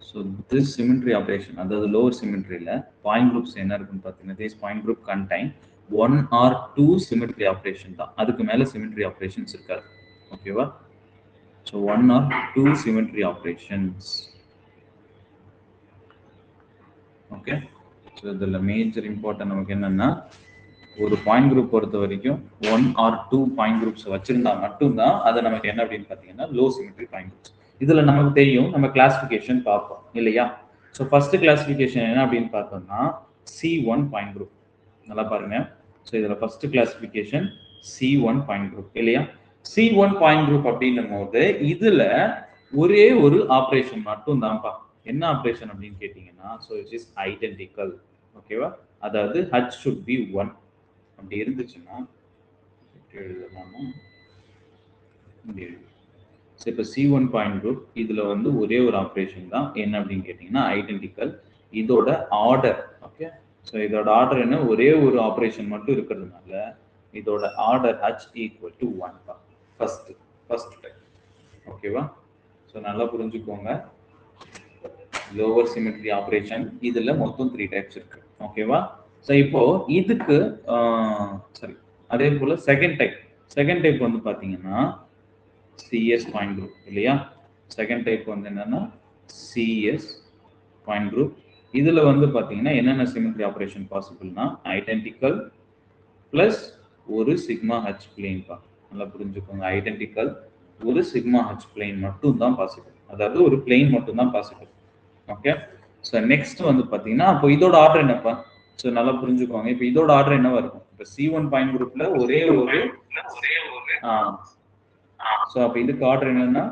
So this symmetry operation, அதாவது lower symmetryல point groups என்ன இருக்குன்னு பார்த்தீங்கன்னா this point group contain one or two symmetry operation தான், அதுக்கு மேல symmetry operations இருக்காது. ஓகேவா? So one or two symmetry operations. Okay. So the major important நமக்கு என்னன்னா ஒரு பாயிண்ட் குரூப் பொறுத்த வரைக்கும் 1 or 2 பாயிண்ட் குரூப்ஸ் வச்சிருந்தா மட்டும்தான் அது நமக்கு என்ன அப்படின்னு பார்த்தீங்கன்னா லோ சிமெட்ரி பாயிண்ட் குரூப்ஸ். இதுல நமக்கு தெரியும் நம்ம கிளாசிஃபிகேஷன் பார்ப்போம் இல்லையா. ஸோ ஃபர்ஸ்ட் கிளாசிஃபிகேஷன் என்ன அப்படின்னு பார்த்தோம்னா C1 பாயிண்ட் குரூப். நல்லா பாருங்க. ஸோ இதுல first classification C1 point group இல்லையா. C1 பாயிண்ட் குரூப் அப்படின்னும் போது இதுல ஒரே ஒரு ஆப்ரேஷன் மட்டும் தான்ப்பா. என்ன ஆப்ரேஷன் அப்படின்னு கேட்டீங்கன்னா ஸோ இட் இஸ் ஐடென்டிக்கல். ஓகேவா. அதாவது H should be 1 அப்படி இருந்துச்சுன்னா எழுதலாமா. இப்போ C1 பாயிண்ட் குரூப் இதுல வந்து ஒரே ஒரு ஆப்ரேஷன் தான் என்ன அப்படின்னு கேட்டீங்கன்னா ஐடென்டிக்கல். இதோட ஆர்டர் ஓகே. ஸோ இதோட ஆர்டர் என்ன ஒரே ஒரு ஆப்ரேஷன் மட்டும் இருக்கிறதுனால இதோட ஆர்டர் H ஈக்குவல் டு 1 தான் ஃபர்ஸ்ட் டைப். ஓகேவா. ஸோ நல்லா புரிஞ்சுக்கோங்க. லோவர் சிமெட்ரி ஆப்ரேஷன் இதுல மொத்தம் 3 டைப்ஸ் இருக்கு. ஓகேவா. ஸோ இப்போ இதுக்கு சரி அதே போல செகண்ட் டைப் வந்து பாத்தீங்கன்னா சிஎஸ் பாயிண்ட் குரூப் இல்லையா. செகண்ட் டைப் வந்து என்னன்னா சிஎஸ் பாயிண்ட் குரூப். இதுல வந்து பாத்தீங்கன்னா என்னென்ன சிமெட்ரி ஆப்ரேஷன் பாசிபிள்னா ஐடென்டிக்கல் பிளஸ் ஒரு சிக்மா ஹெச் பிளேன் தான். நல்லா புரிஞ்சுக்கோங்க. ஐடென்டிக்கல் ஒரு சிக்மா ஹெச் பிளேன் மட்டும் தான் பாசிபிள். அதாவது ஒரு பிளேன் மட்டும் தான் பாசிபிள். ஓகே. ஸோ நெக்ஸ்ட் வந்து பாத்தீங்கன்னா அப்போ இதோட ஆர்டர் என்னப்பா. ஸோ நல்லா புரிஞ்சுக்கோங்க. இப்போ இதோட ஆர்டர் என்னவா இருக்கும். இப்போ C1 பாயிண்ட் குரூப்ல ஒரே ஒரு ஸோ அப்போ இதுக்கு ஆர்டர் என்னன்னா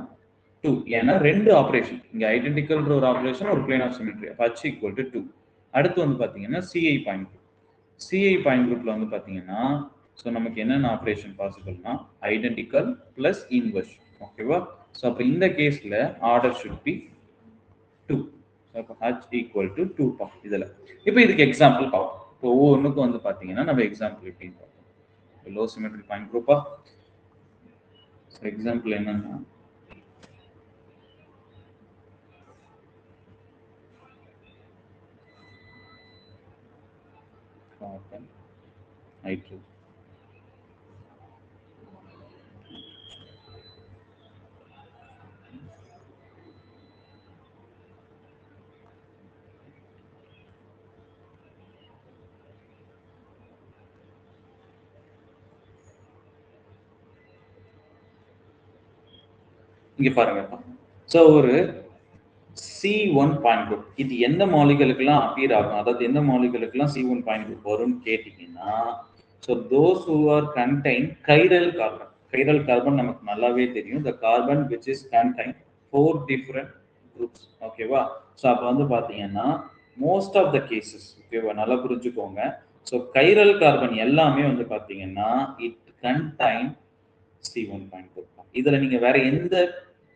2. ஏன்னா ரெண்டு ஆப்ரேஷன் இங்க ஐடென்டிக்கல்ன்ற ஒரு ஆப்ரேஷன் ஒரு plane of symmetry H equal to 2. அடுத்து வந்து பாத்தீங்கன்னா CI point group. CI point குரூப்ல வந்து பாத்தீங்கன்னா ஸோ நமக்கு என்னென்ன ஆப்ரேஷன் பாசிபிள்னா ஐடென்டிக்கல் பிளஸ் இன்வர்ஸ். ஓகேவா. ஸோ அப்போ இந்த கேஸ்ல ஆர்டர் ஷுட் பி 2. அப்போ H ஈக்குவல் டு 2 பா இதுல. இப்போ இதுக்கு எக்ஸாம்பிள் பார்ப்போம். இப்போ ஒவ்வொன்றுக்கும் வந்து பாத்தீங்கன்னா நம்ம எக்ஸாம்பிள் எப்படின்னு பார்ப்போம். லோ சிமெட்ரி பாயிண்ட் குரூப்பா. ஸோ எக்ஸாம்பிள் என்னன்னா கார்பன் ஹைட்ரஜன். இங்க பாருங்க. ஸோ ஒரு C1 பாயிண்ட் குரூப் இது எந்த மாலிகுலுக்கெல்லாம் அப்பியர் ஆகும். அதாவது எந்த மாலிகுலுக்கெல்லாம் C1 பாயிண்ட் குரூப் வரும்னு கேட்டீங்கன்னா so those who are contain chiral carbon. Chiral carbon நமக்கு நல்லாவே தெரியும். The carbon which is contain 4 different groups. ஓகேவா. ஸோ அப்போ வந்து பாத்தீங்கன்னா மோஸ்ட் ஆஃப் த கேசஸ் ஓகேவா நல்லா புரிஞ்சுக்கோங்க. ஸோ கைரல் கார்பன் எல்லாமே வந்து பாத்தீங்கன்னா it contain C1 point group. இதுல நீங்க வேற எந்த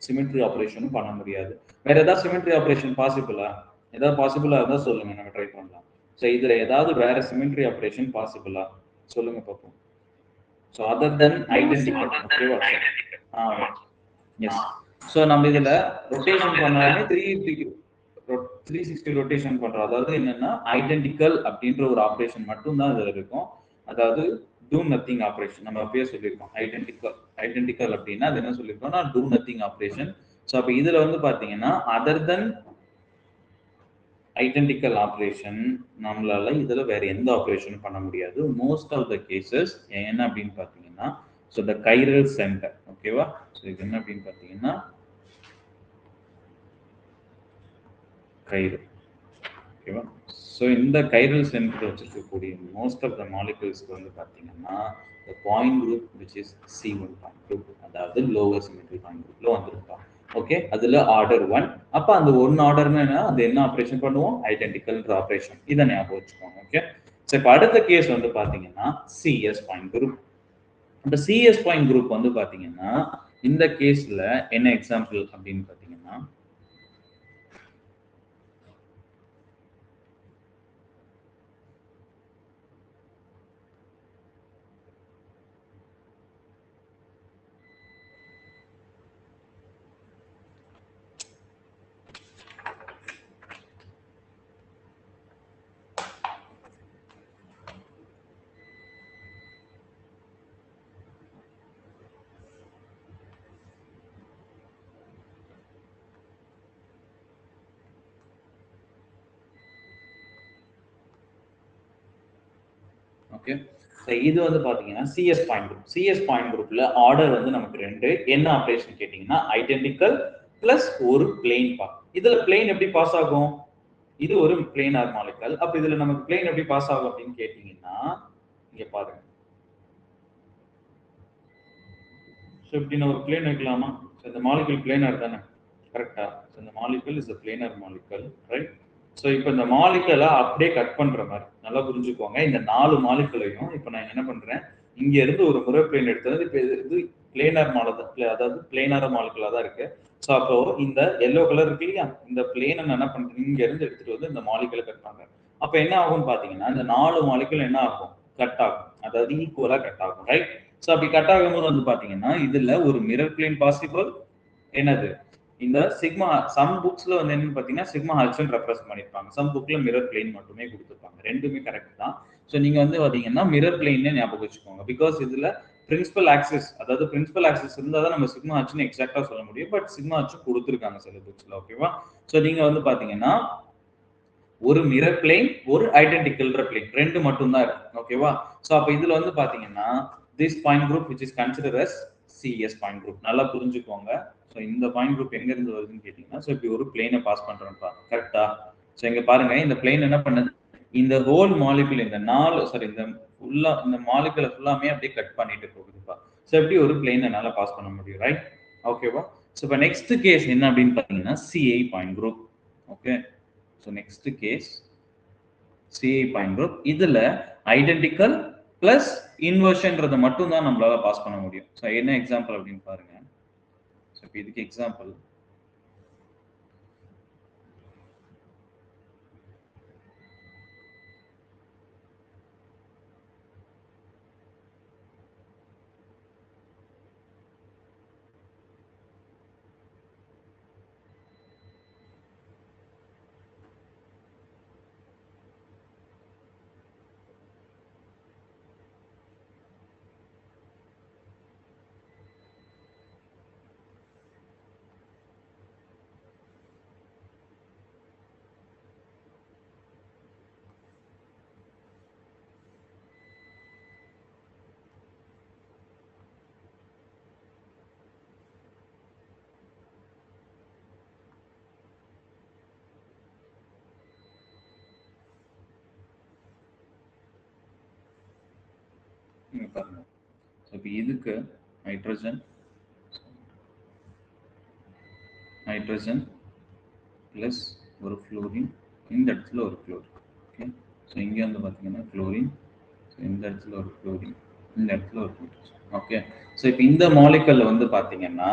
சிமெட்ரி ஆபரேஷனும் பண்ண முடியாது. வேற ஏதாவது சிமெட்ரி ஆபரேஷன் பாசிபிளா. ஏதாவது பாசிபிளா இருந்தா சொல்லுங்க நம்ம ட்ரை பண்ணலாம். ஸோ இதுல ஏதாவது வேற சிமெட்ரி ஆபரேஷன் பாசிபிளா சொல்லுங்க பார்ப்போம். ஸோ அதர் தென் ஐடென்டிக்கல். ஓகேவா. எஸ். ஸோ நம்ம இதுல ரொட்டேஷன் பண்ணாலே 360 ரொட்டேஷன் பண்றோம். அதாவது என்னன்னா ஐடென்டிக்கல் அப்படின்ற ஒரு ஆபரேஷன் மட்டும் தான் இதுல இருக்கும். அதாவது டூ நத்திங் ஆபரேஷன் நம்ம அப்பயே சொல்லியிருக்கோம். ஐடென்டிக்கல் அப்படின்னா அது என்ன சொல்லியிருக்கோம்னா டூ நத்திங் ஆபரேஷன். ஸோ அப்போ இதுல வந்து பாத்தீங்கன்னா அதர் தென் ஐடென்டிக்கல் ஆபரேஷன் நம்மளால இதுல வேற எந்த ஆபரேஷனும் பண்ண முடியாது. மோஸ்ட் ஆஃப் த கேசஸ் என்ன அப்படின்னு பாத்தீங்கன்னா ஸோ த கைரல் சென்டர். ஓகேவா. ஸோ இது என்ன அப்படின்னு பாத்தீங்கன்னா கைரல். ஓகேவா. ஸோ இந்த கைரல் சென்டர் வச்சிருக்கக்கூடிய மோஸ்ட் ஆஃப் த மாலிகுல்ஸ்க்கு வந்து பாத்தீங்கன்னா the point group which is C1 point group அதாவது lower symmetry point groupல வந்திருக்கும். ஓகே. அதுல ஆர்டர் 1. அப்ப அந்த ஒன் ஆர்டர்னா அது என்ன ஆபரேஷன் பண்ணுவோம் ஐடென்டிக்கல்ன்ற ஆபரேஷன். இதை ஞாபகம் வச்சுக்கோங்க. ஓகே. ஸோ இப்போ அடுத்த கேஸ் வந்து பாத்தீங்கன்னா CS பாயிண்ட் குரூப். இந்த CS பாயிண்ட் குரூப் வந்து பாத்தீங்கன்னா இந்த கேஸ்ல என்ன எக்ஸாம்பிள் அப்படின்னு பாத்தீங்கன்னா ஓகே. ஸோ இது வந்து பார்த்தீங்கன்னா CS point group. CS point குரூப்ல ஆர்டர் வந்து நமக்கு 2. என்ன ஆப்ரேஷன் கேட்டிங்கன்னா ஐடென்டிக்கல் பிளஸ் ஒரு பிளேன் பாத். இதுல பிளேன் எப்படி பாஸ் ஆகும்? இது ஒரு பிளேனார் மாலிகல். அப்ப இதுல நமக்கு பிளேன் எப்படி பாஸ் ஆகும் அப்படின்னு கேட்டீங்கன்னா இங்க பாருங்க. ஸோ இப்படின்னு ஒரு பிளேன் வைக்கலாமா? இந்த மாலிகல் பிளேனார் தானே, கரெக்டா? இந்த molecule is a planar molecule, right? So இப்போ இந்த மாலிகலை அப்படியே கட் பண்ற மாதிரி நல்லா புரிஞ்சுக்கோங்க. இந்த 4 மாலிகலையும் இப்போ நான் என்ன பண்றேன், இங்க இருந்து ஒரு முறை பிளேன் எடுத்தது. இப்போ இது பிளேனார் மாலிகல், அதாவது பிளேனார மாலிகலா தான் இருக்கு. ஸோ அப்போ இந்த எல்லோ கலர் இருக்கு இல்லையா, இந்த பிளேனை நான் என்ன பண்றேன், இங்க இருந்து எடுத்துட்டு வந்து இந்த மாலிகலை கட் பண்றேன். அப்ப என்ன ஆகும்னு பாத்தீங்கன்னா இந்த 4 மாலிகல் என்ன ஆகும், கட் ஆகும், அதாவது ஈக்குவலா கட் ஆகும், ரைட்? ஸோ அப்படி கட் ஆகும்போது வந்து பாத்தீங்கன்னா இதுல ஒரு மிரர் பிளேன் பாசிபிள். என்னது, இந்த சிக்மா சம் புக்ஸ்ல வந்து என்னன்னு பாத்தீங்கன்னா சிக்மா ஹல்சன் ரெப்ரசன்ட் பண்ணிருப்பாங்க. சம் புக்ல மிரர் பிளேன் மட்டுமே கொடுத்துருப்பாங்க. ரெண்டுமே கரெக்ட் தான். ஸோ நீங்க வந்து பாத்தீங்கன்னா மிரர் பிளேன் ஞாபகம் வச்சுக்கோங்க. பிகாஸ் இதுல பிரின்சிபல் ஆக்சிஸ், அதாவது பிரின்சிபல் ஆக்சிஸ் இருந்தா தான் நம்ம சிக்மா ஹச்சுன்னு எக்ஸாக்டா சொல்ல முடியும். பட் சிக்மா ஹச்சும் கொடுத்துருக்காங்க சில புக்ஸ்ல, ஓகேவா? ஸோ நீங்க வந்து பாத்தீங்கன்னா ஒரு மிரர் பிளேன், ஒரு ஐடென்டிக்கல் பிளேன், 2 மட்டும் தான் இருக்கு, ஓகேவா? ஸோ அப்ப இதுல வந்து பாத்தீங்கன்னா this point group which is considered as CS point group. நல்லா புரிஞ்சுக்கோங்க. ஸோ இந்த பாயிண்ட் குரூப் எங்க இருந்து வருதுன்னு கேட்டீங்கன்னா, ஸோ இப்படி ஒரு பிளேனை பாஸ் பண்றோம்ப்பா, கரெக்டா? ஸோ இங்க பாருங்க, இந்த பிளேன் என்ன பண்ணுது, இந்த ஹோல் மாலிகுல், இந்த 4 சாரி இந்த ஃபுல்லா இந்த மாலிகுலை ஃபுல்லாமே அப்படியே கட் பண்ணிட்டு போகுதுப்பா. ஸோ எப்படி ஒரு பிளேன் என்னால பாஸ் பண்ண முடியும், ரைட்? ஓகேவா? ஸோ இப்போ நெக்ஸ்ட் கேஸ் என்ன அப்படின்னு பாத்தீங்கன்னா CI point group. Okay, so next case CI point group. இதுல ஐடென்டிக்கல் பிளஸ் இன்வர்ஷன்ன்றதை மட்டும் தான் நம்மளால பாஸ் பண்ண முடியும். ஸோ என்ன எக்ஸாம்பிள் அப்படின்னு பாருங்க. ஸோ இப்போ இதுக்கு எக்ஸாம்பிள் பாருங்க. ஸோ இப்போ இதுக்கு ஹைட்ரஜன் பிளஸ் ஒரு ஃப்ளோரின், இந்த இடத்துல ஒரு குளோரின். ஓகே, ஸோ இங்கே வந்து பார்த்தீங்கன்னா குளோரின், ஸோ இந்த இடத்துல ஒரு குளோரின், இந்த இடத்துல ஒரு ஹைட்ரஜன். ஓகே, ஸோ இப்போ இந்த மாலிகல்ல வந்து பார்த்தீங்கன்னா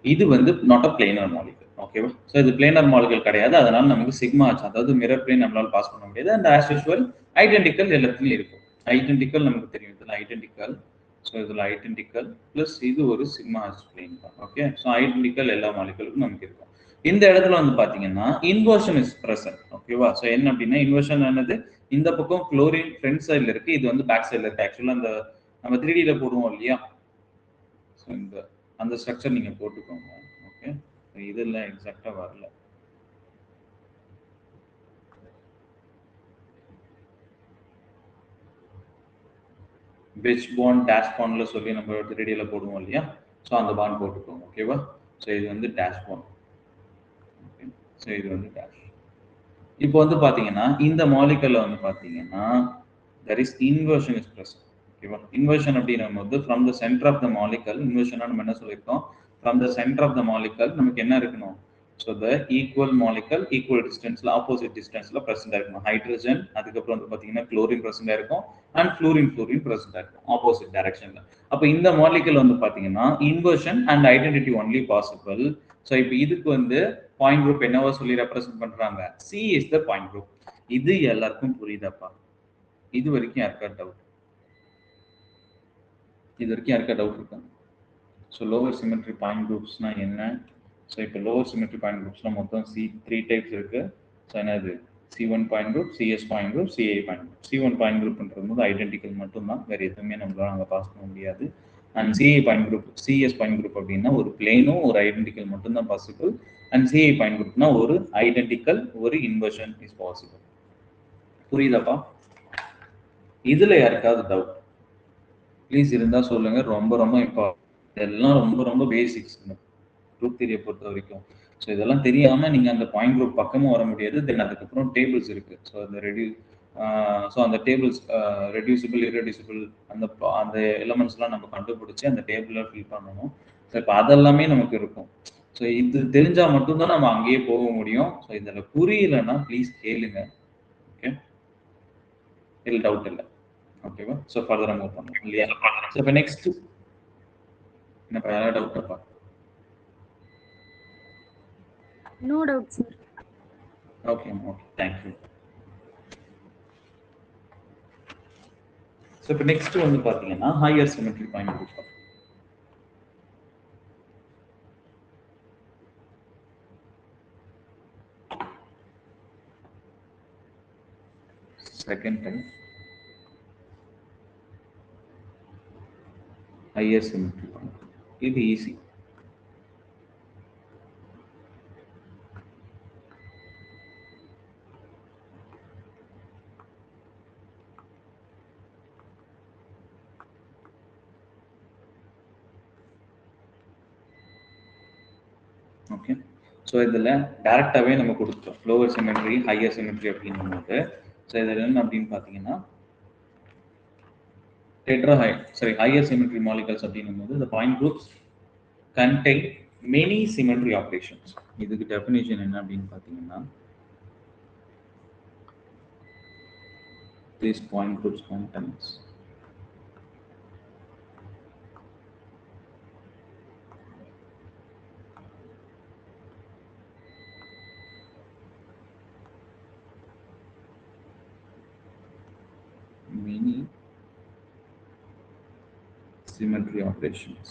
இது வந்து நாட் அ பிளேனர் மாலிகல், ஓகேவா? ஸோ இது பிளேனர் மாலிகல் கிடையாது. அதனால நமக்கு சிக்மா ஆச்சு, அதாவது மிரர் பிளேன் நம்மளால பாஸ் பண்ண முடியாது. அண்ட் ஆஸ் யூஸ்வல் ஐடென்டிக்கல் எல்லாத்துலையும் இருக்கும். ஐடென்டிக்கல் நமக்கு தெரியும், இதில் ஐடென்டிக்கல். ஸோ இதில் ஐடென்டிக்கல் ப்ளஸ் இது ஒரு சிக்மா ஹச் பிளேன் தான், ஓகே? ஸோ ஐடென்டிக்கல் எல்லா மாலிகலுக்கும் நமக்கு இருக்கும். இந்த இடத்துல வந்து பார்த்தீங்கன்னா இன்வர்ஷன் இஸ் ப்ரெசன்ட், ஓகேவா? ஸோ என்ன அப்படின்னா இன்வர்ஷன் என்னது, இந்த பக்கம் குளோரின் ஃப்ரண்ட் சைடில் இருக்கு, இது வந்து பேக் சைடில் இருக்கு. ஆக்சுவலாக அந்த நம்ம 3Dல போடுவோம் இல்லையா, ஸோ இந்த அந்த ஸ்ட்ரக்சர் நீங்கள் போட்டுக்கோங்க, ஓகே? இதெல்லாம் எக்ஸாக்டாக வரல. வெஜ் பாண்ட் டேஷ் பாண்ட்ல சொல்லி நம்ம 3Dல போடுவோம் இல்லையா, ஸோ அந்த பாண்ட் போட்டுக்கோங்க, ஓகேவா? ஸோ இது வந்து டேஷ் பாண்ட், ஓகே? ஸோ இது வந்து டேஷ். இப்போ வந்து பார்த்தீங்கன்னா இந்த மாலிகல்ல வந்து பார்த்தீங்கன்னா there is inversion is present, ஓகேவா? இன்வர்ஷன் அப்படிங்கிற போது from the centre of the molecule, இன்வர்ஷனா நம்ம என்ன சொல்லியிருக்கோம், from the centre of the molecule நமக்கு என்ன இருக்கணும், so the equal molecule equal டிஸ்டன்ஸ்ல ஆப்போசிட் டிஸ்டன்ஸ்ல ப்ரெசென்ட் இருக்கணும். ஹைட்ரஜன், அதுக்கப்புறம் வந்து பார்த்தீங்கன்னா குளோரின் ப்ரெசென்ட் இருக்கும், அண்ட் ஃப்ளூரின் ப்ரெசென்ட் இருக்கும் ஆப்போசிட் டைரக்ஷன்ல. அப்போ இந்த மாலிகல் வந்து பார்த்தீங்கன்னா inversion and identity only possible. So இப்போ இதுக்கு வந்து பாயிண்ட் குரூப் என்னவோ சொல்லி ரெப்ரசென்ட் பண்றாங்க, C is the point group. இது எல்லாருக்கும் புரியுதாப்பா? இது வரைக்கும் யாருக்கா டவுட்? இது வரைக்கும் யாருக்கா டவுட் இருக்கா? ஸோ லோவர் சிமெட்ரி பாயிண்ட் குரூப்ஸ்னா என்ன? ஸோ இப்போ லோவர் சிமெட்ரி பாயிண்ட் குரூப்ஸ்ல மொத்தம் த்ரீ டைப்ஸ் இருக்கு. ஸோ என்னது, C1 point group, CS point group, CI point group. C1 point குரூப்ன்றது போது ஐடென்டிக்கல் மட்டும்தான், வேற எதுவுமே நம்மளால அங்கே பாஸ் பண்ண முடியாது. And CI point group, CS point group அப்படின்னா ஒரு பிளேனும் ஒரு ஐடென்டிக்கல் மட்டும்தான் பாசிபிள். அண்ட் சிஐ பாயிண்ட் குரூப்னா ஒரு ஐடென்டிக்கல் ஒரு இன்வர்ஷன் இஸ் பாசிபிள். புரியுதாப்பா? இதுல யாருக்காவது டவுட் ப்ளீஸ் இருந்தா சொல்லுங்க. ரொம்ப ரொம்ப இதெல்லாம் ரொம்ப ரொம்ப பேசிக்ஸ் குரூப் தியரியை பொறுத்த வரைக்கும். ஸோ இதெல்லாம் தெரியாம நீங்க அந்த பாயிண்ட் குரூப் பக்கமும் வர முடியாது. தென் அதுக்கப்புறம் டேபிள்ஸ் இருக்கு. ஸோ அந்த டேபிள்ஸ் ரெடியூசிபிள், இரெடியூசிபிள் அந்த எலமெண்ட்ஸ்லாம் நம்ம கண்டுபிடிச்சி அந்த டேபிளில் ஃபில் பண்ணணும். ஸோ இப்போ அதெல்லாமே நமக்கு இருக்கும். ஸோ இது தெரிஞ்சா மட்டும்தான் நம்ம அங்கேயே போக முடியும். ஸோ இதில் புரியலைன்னா ப்ளீஸ் கேளுங்க. ஓகே, இல்லை டவுட் இல்லை. ஓகேவா? ஸோ ஃபர்தராக மூவ் பண்ணலாம் இல்லையா? ஸோ இப்போ நெக்ஸ்ட் என்ன டவுட் இருப்பா?
No doubt sir.
Okay, thank you. So இப்போ நெக்ஸ்ட் வந்து பார்த்தீங்கன்னா higher symmetry point group. Second time higher symmetry point. இது ஈஸி. ஓகே, ஸோ இதில் டேரெக்டாகவே நம்ம கொடுத்துட்டோம் லோவர் சிமெட்ரி ஹையர் சிமெட்ரி அப்படின்னும் போது. ஸோ இதில் என்ன அப்படின்னு பார்த்தீங்கன்னா ஹையர் சிமெட்ரி மாலிகல்ஸ் அப்படின்னும் போது the point groups contain many symmetry operations. இதுக்கு டெஃபினிஷன் என்ன அப்படின்னு பார்த்தீங்கன்னா these point groups contains many symmetry operations.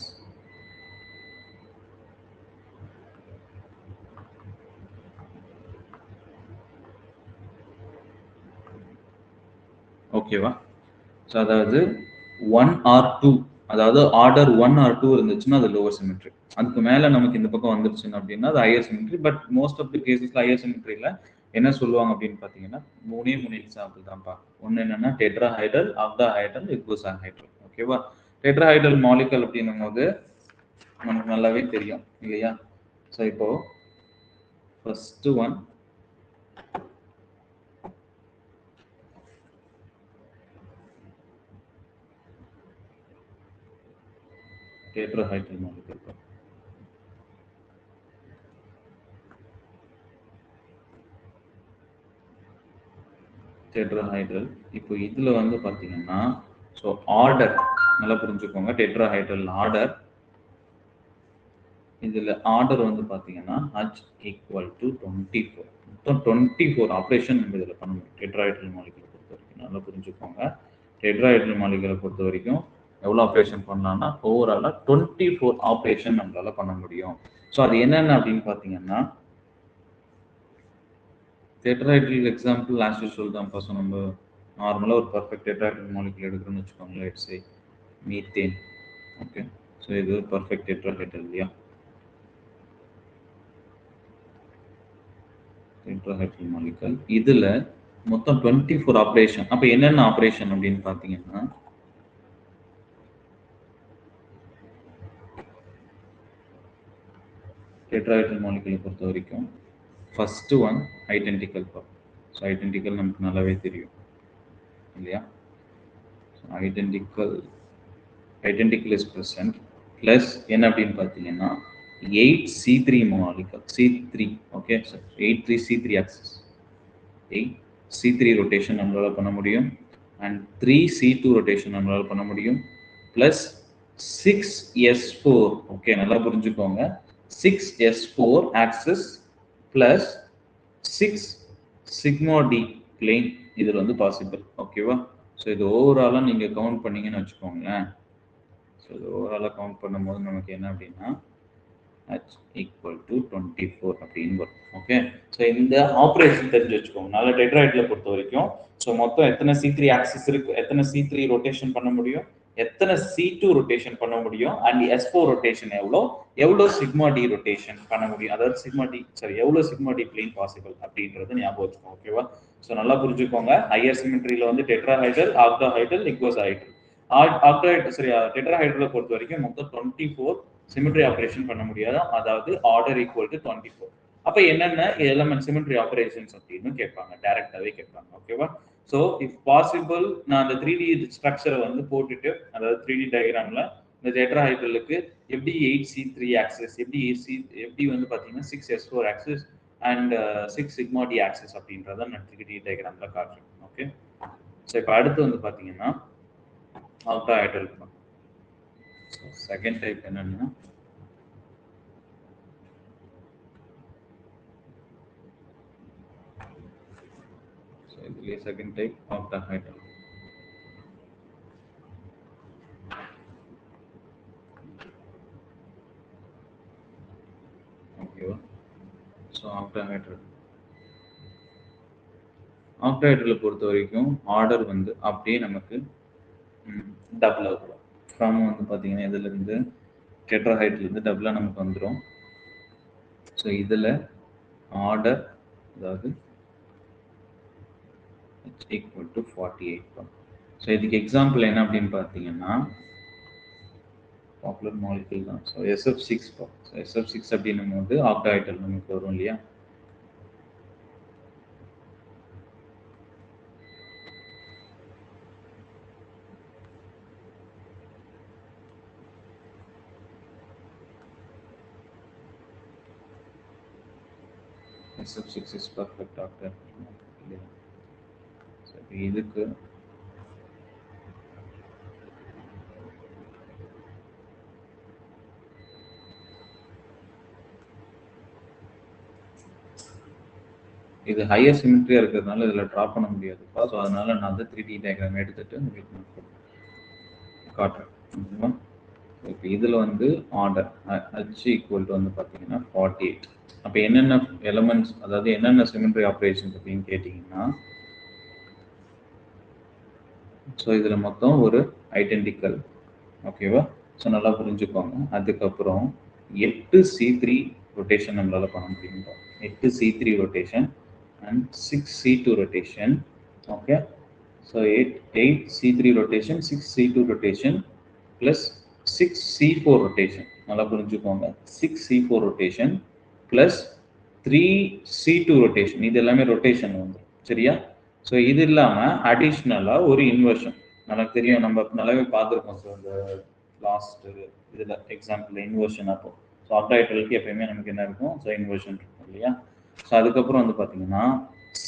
ஓகேவா? ஸோ அதாவது 1 or 2, அதாவது ஆர்டர் 1 or 2 இருந்துச்சுன்னா அது லோவர் சிமெட்ரி. அதுக்கு மேலே நமக்கு இந்த பக்கம் வந்துருச்சுன்னு அப்படின்னா அது higher symmetry. But most of the கேசஸ்ல ஹையர் சிமெட்ரியில் என்ன சொல்லுவாங்க அப்படின்னு பார்த்தீங்கன்னா மூணே எக்ஸாம்பிள் தான்ப்பா. ஒன்று என்னன்னா டெட்ராஹைட்ரல், ஆக்டாஹைட்ரல், இக்ஸோசாஹைட்ரல். ஓகேவா? டெட்ராஹைட்ரல் மாலிகல் அப்படின்னும் போது நமக்கு நல்லாவே தெரியும் இல்லையா? ஸோ இப்போ first one tetrahedral molecule. Tetrahedral. இப்போ இதுல வந்து பாத்தீங்கன்னா ஸோ ஆர்டர் நல்லா புரிஞ்சுக்கோங்க. டெட்ராஹைட்ரல் ஆர்டர், இதுல ஆர்டர் வந்து பாத்தீங்கன்னா H = 24. மொத்தம் 24 ஆப்ரேஷன் நம்ம இதில் பண்ண முடியும் டெட்ராஹைட்ரல் மாலிகுலை பொறுத்த வரைக்கும். நல்லா புரிஞ்சுக்கோங்க. டெட்ராஹைட்ரல் மாலிகுலை பொறுத்த வரைக்கும் எவ்வளோ ஆப்ரேஷன் பண்ணலாம்னா ஓவராலாக 24 ஆப்ரேஷன் நம்மளால பண்ண முடியும். ஸோ அது என்னென்ன அப்படின்னு பார்த்தீங்கன்னா டெட்ராஹைட்ரல் எக்ஸாம்பிள் ஆஸ் யூசுவல் தான். ஸோ நம்ம நார்மலாக ஒரு பர்ஃபெக்ட் டெட்ராஹைட்ரல் மாலிகுல் எடுக்கிறோம்னு வச்சுக்கோங்களேன். Let's say methane. Okay, so இது பர்ஃபெக்ட் டெட்ராஹைட்ரல் இல்லையா? டெட்ராஹைட்ரல் மாலிகுல் இதுல மொத்தம் 24 ஆப்ரேஷன். அப்ப என்னென்ன ஆப்ரேஷன் அப்படின்னு பாத்தீங்கன்னா டெட்ராஹைட்ரல் மாலிகுலை பொறுத்த வரைக்கும் first one identical part. So identical நமக்கு நல்லாவே தெரியும் இல்லையா? ஐடென்டிக்கல் இஸ் ப்ரெசன்ட் பிளஸ் என்ன அப்படின்னு பார்த்தீங்கன்னா 8C3 molecule, C3, okay, so 8,3C3 axis, 8C3 rotation நம்மளால பண்ண முடியும் and 3C2 rotation நம்மளால பண்ண முடியும் plus 6S4, okay, நல்லா புரிஞ்சுக்கோங்க, 6S4 axis plus 6 sigma D plane இதில் வந்து பாசிபிள். ஓகேவா? ஸோ இது ஓவராலாக நீங்கள் கவுண்ட் பண்ணீங்கன்னு வச்சுக்கோங்களேன். ஸோ இது ஓவராலாக கவுண்ட் பண்ணும்போது நமக்கு என்ன அப்படின்னா H = 24 அப்படின்னு வரும். ஓகே, ஸோ இந்த ஆப்ரேஷன் தெரிஞ்சு வச்சுக்கோங்க. நல்ல டெட்ராஹைட்ரலை பொறுத்த வரைக்கும் ஸோ மொத்தம் எத்தனை C3 ஆக்சிஸ் இருக்கு, எத்தனை C3 ரொட்டேஷன் பண்ண முடியும், எத்தனை C2 ரொட்டேஷன் பண்ண முடியும் அண்ட் S4 ரொட்டேஷன் எவ்வளோ சிக்மா டி ரொட்டேஷன் பண்ண முடியும், அதாவது சிக்மா டி எவ்வளோ சிக்மா டி பிளேன் பாசிபிள் அப்படின்றது ஞாபகம் வச்சுக்கோங்க. ஓகேவா? ஸோ நல்லா புரிஞ்சுக்கோங்க. ஹையர் சிமெட்ரியில வந்து டெட்ராஹைட்ரல், ஆக்டாஹைட்ரல், இக்வோசாஹைட்ரல். டெட்ராஹைட்ரலை பொறுத்த வரைக்கும் மொத்தம் 24 சிமெட்ரி ஆபரேஷன் பண்ண முடியாது, அதாவது ஆர்டர் ஈக்குவல் டு 24. அப்ப என்னென்ன எலமெண்ட் சிமெட்ரி ஆபரேஷன்ஸ் அப்படின்னு கேட்பாங்க, டைரக்டாவே கேட்பாங்க. ஓகேவா? ஸோ இஃப் பாசிபிள் நான் அந்த 3D ஸ்ட்ரக்சரை வந்து போட்டுட்டு, அதாவது 3D டயக்ராம்ல இந்த டெட்ராஹைட்ரலுக்கு எப்படி 8C3 ஆக்சிஸ், எப்படி வந்து பாத்தீங்கன்னா 6S4 axis and 6 sigma D axis அப்படின்றத நான் 3D டயக்ராம்ல காட்டுறேன். ஓகே, ஸோ இப்போ அடுத்து வந்து பாத்தீங்கன்னா ஆக்டாஹைட்ரல். செகண்ட் டைப் என்னன்னா இதுலயே செகண்ட் டைப் ஆக்டாஹைட்ரல். ஓகேவா? ஸோ ஆக்டாஹைட்ரலை பொறுத்த வரைக்கும் ஆர்டர் வந்து அப்படியே நமக்கு டபுள் ஆகும். ஃப்ரம் வந்து பார்த்தீங்கன்னா இதுல இருந்து டெட்ராஹைட்ரல் இருந்து டபுளாக நமக்கு வந்துடும். ஸோ இதில் ஆர்டர் அதாவது equal to 48. ஸோ இதுக்கு எக்ஸாம்பிள் என்ன அப்படின்னு பார்த்தீங்கன்னா பாப்புலர் மாலிகுல் தான். So SF6. ஸோ SF6 அப்படின்னும் போது ஆக்டாஹைட்ரல் நமக்கு வரும் இல்லையா? SF6 is perfect octet. So இதுக்கு இது ஹையர் சிமெட்ரியா இருக்கிறதுனால இதில் ட்ராப் பண்ண முடியாதுப்பா. ஸோ அதனால நான் வந்து 3D டயக்ராம் எடுத்துட்டு உங்களுக்கு காட்டுறேன். ஓகேவா? இப்போ இதில் வந்து ஆர்டர் H ஈக்குவல் டு வந்து பார்த்தீங்கன்னா 48. அப்போ என்னென்ன எலமெண்ட்ஸ், அதாவது என்னென்ன சிமெட்ரி ஆப்ரேஷன்ஸ் அப்படின்னு கேட்டிங்கன்னா, ஸோ இதில் மொத்தம் ஒரு ஐடென்டிக்கல். ஓகேவா? ஸோ நல்லா புரிஞ்சுக்கோங்க. அதுக்கப்புறம் 8C3 ரொட்டேஷன் நம்மளால பண்ண முடியும். 8C3 rotation and 6C2 rotation. Okay, so 8C3 rotation, 6C2 rotation plus 6C4 rotation. நல்லா புரிஞ்சுக்கோங்க. 6C4 rotation plus 3C2 rotation. இது எல்லாமே ரொட்டேஷன் வந்து சரியா? ஸோ இது இல்லாம அடிஷ்னலா ஒரு இன்வர்ஷன். நமக்கு தெரியும், நம்ம நல்லாவே பார்த்துருக்கோம். ஸோ இந்த லாஸ்ட் இதுல எக்ஸாம்பிள் இன்வர்ஷன். அப்போ ஸோ ஆக்டாஹைட்ரலுக்கு எப்பயுமே நமக்கு என்ன இருக்கும்? ஸோ இன்வர்ஷன் இருக்கும் இல்லையா? ஸோ அதுக்கப்புறம் வந்து பார்த்தீங்கன்னா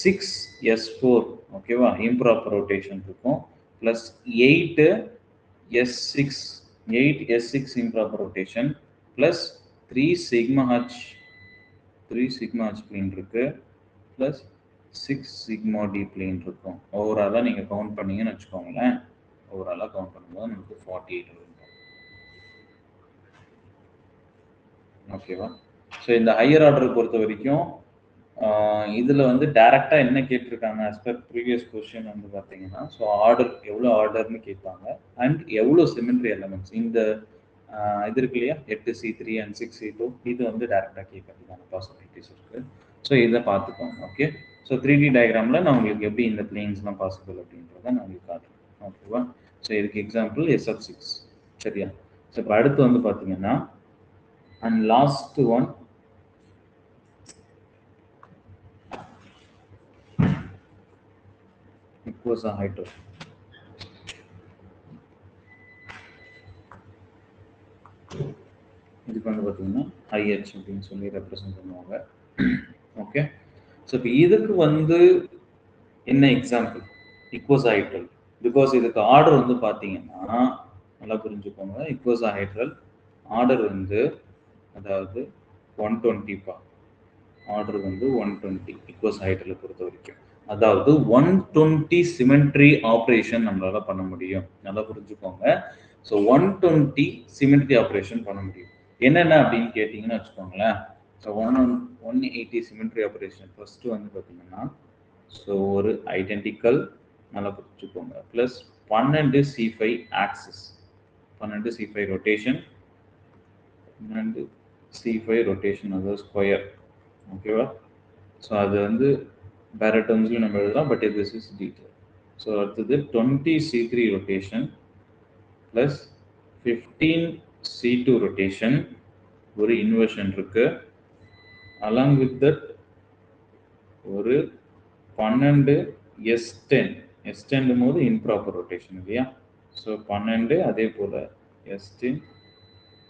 6S4 ஓகேவா, இம்ப்ராப்பர் ரொட்டேஷன் இருக்கும். Plus 8S6 improper rotation plus 3 sigma h plane இருக்கு, ப்ளஸ் 6 சிக்மா டி பிளேன் இருக்கும். ஓவராலாக நீங்கள் கவுண்ட் பண்ணீங்கன்னு வச்சுக்கோங்களேன். ஓவராலாக கவுண்ட் பண்ணும்போது நமக்கு 48 இருக்கும். ஓகேவா? ஸோ இந்த ஹையர் ஆர்டர் பொறுத்த வரைக்கும் இதில் வந்து டைரெக்டாக என்ன கேட்டிருக்காங்க as per ப்ரீவியஸ் கொஸ்டின் வந்து பார்த்தீங்கன்னா, ஸோ ஆர்டர் எவ்வளோ ஆர்டர்னு கேட்பாங்க அண்ட் எவ்வளோ சிமெட்ரி எலமெண்ட்ஸ் இந்த இது இருக்கு இல்லையா, 8C3 and 6C2, இது வந்து டைரெக்டாக கேட்கறதுக்கான பாசிபிலிட்டிஸ் இருக்குது. ஸோ இதை பார்த்துக்கோங்க. ஓகே, ஸோ 3D டயக்ராமில் நான் உங்களுக்கு எப்படி இந்த பிளேன்ஸ்லாம் பாசிபிள் அப்படின்றத நான் உங்களுக்கு காட்டுறேன். ஓகேவா? ஸோ இதுக்கு எக்ஸாம்பிள் SF6 சரியா? ஸோ இப்போ அடுத்து வந்து பார்த்தீங்கன்னா அண்ட் லாஸ்ட் ஒன் இக்வோசாஹைட்ரல். இதுக்கு வந்து பார்த்தீங்கன்னா IH அப்படின்னு சொல்லி ரெப்ரசென்ட் பண்ணுவாங்க. ஓகே, ஸோ இப்போ இதுக்கு வந்து என்ன எக்ஸாம்பிள்? இக்வோசாஹைட்ரல். பிகாஸ் இதுக்கு ஆர்டர் வந்து பார்த்தீங்கன்னா நல்லா புரிஞ்சுக்கோங்க. இக்வோசாஹைட்ரல் ஆர்டர் வந்து அதாவது 120 பா. ஆர்டர் வந்து 120 இக்வோசாஹைட்ரலை பொறுத்த வரைக்கும். அதாவது 120 சிமெட்ரி ஆப்ரேஷன் நம்மளால பண்ண முடியும். நல்லா புரிஞ்சுக்கோங்க. ஸோ 120 சிமெட்ரி ஆப்ரேஷன் பண்ண முடியும். என்னென்ன அப்படின்னு கேட்டிங்கன்னு வச்சுக்கோங்களேன். ஸோ 180 சிமெட்ரி ஆப்ரேஷன் ஃபர்ஸ்ட் வந்து பார்த்தீங்கன்னா, ஸோ ஒரு ஐடென்டிக்கல் நல்லா புரிஞ்சுக்கோங்க, plus 12 C5 axis, 12 C5 rotation, 12 C5 rotation அதாவது ஸ்கொயர். ஓகேவா? ஸோ அது வந்து வேற டேர்ம்ஸ்லையும் நம்ம எழுதலாம், but this is detail. So அடுத்தது 20 C3 rotation plus 15 C2 rotation, ஒரு இன்வர்ஷன் இருக்கு. அலாங் வித் தட் ஒரு 12 S10, S10 போது இம்ப்ராப்பர் ரொட்டேஷன் இல்லையா? ஸோ 12 அதே போல S10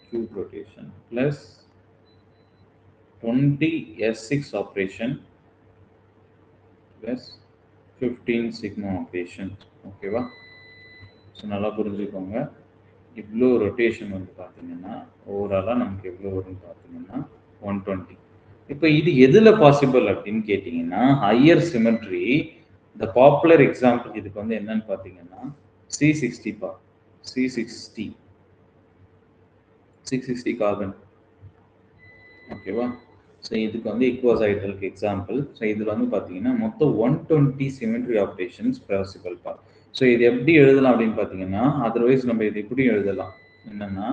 cube rotation plus 20 S6 operation plus 15 sigma operation. ஓகேவா? ஸோ நல்லா புரிஞ்சுக்கோங்க. இவ்வளோ ரொட்டேஷன் வந்து பார்த்தீங்கன்னா ஓவராலாக நமக்கு எவ்வளோ வரும்னு பார்த்தீங்கன்னா 120. இப்போ இது எதில் பாசிபிள் அப்படின்னு கேட்டிங்கன்னா ஹையர் சிமெட்ரி. இந்த பாப்புலர் எக்ஸாம்பிள் இதுக்கு வந்து என்னன்னு பார்த்தீங்கன்னா C60 C60 660 கார்பன். ஓகேவா? ஸோ இதுக்கு வந்து இக்வசைடலுக்கு எக்ஸாம்பிள். ஸோ இதில் வந்து பார்த்தீங்கன்னா மொத்தம் 120 சிமெட்ரி ஆப்ரேஷன்ஸ் பாசிபிள் பா. ஸோ இது எப்படி எழுதலாம் அப்படின்னு பார்த்தீங்கன்னா அதர்வைஸ் நம்ம இது இப்படி எழுதலாம். என்னன்னா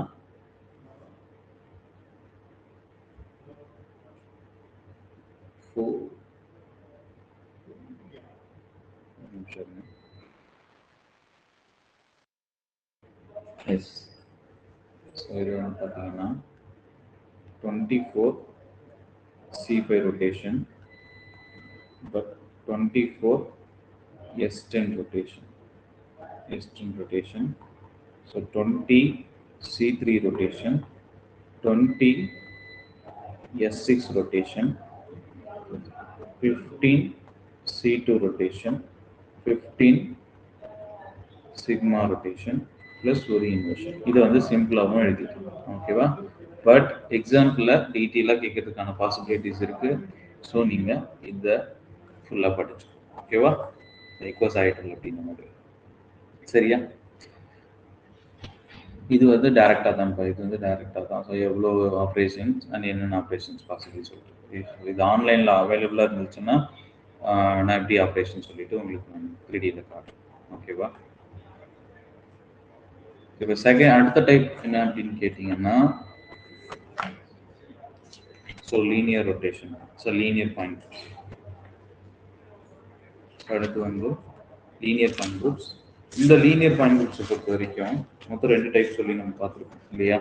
எஸ். ஸோ இது வந்து பார்த்தீங்கன்னா 24 C5 rotation, but 24 S10 rotation. S10 rotation. So 20 C3 rotation, 20 S6 rotation, 15 C2 rotation, 15 sigma rotation plus ஒரு inversion. இது வந்து சிம்பிளாகவும் எழுதிக்கலாம். ஓகேவா? பட் எக்ஸாம்பிளில் டீட்டெயிலாக கேட்கறதுக்கான பாசிபிலிட்டிஸ் இருக்கு. ஸோ நீங்கள் இதை ஃபுல்லாக படிச்சு. ஓகேவா? இக்வசைடல் அப்படின்னு நமக்கு சரியா? இது வந்து டைரக்டாக தான், இது வந்து டைரக்டாக தான். ஸோ எவ்வளோ ஆப்ரேஷன்ஸ் அண்ட் என்னென்ன ஆப்ரேஷன்ஸ் பாசிபிள் சொல்லிட்டு இது ஆன்லைனில் அவைலபிளாக இருந்துச்சுன்னா நான் எப்படி ஆப்ரேஷன் சொல்லிட்டு உங்களுக்கு நான் 3Dயில் காட்டுறேன். ஓகேவா? இப்போ செகண்ட் அடுத்த டைப் என்ன அப்படின்னு கேட்டிங்கன்னா so linear rotation, so linear point groups. அடுத்து வந்து லீனியர் பாயிண்ட் குரூப்ஸ். இந்த லீனியர் பாயிண்ட் குரூப்ஸை பொறுத்த வரைக்கும் மொத்தம் 2 டைப் சொல்லி நம்ம பார்த்துருக்கோம் இல்லையா?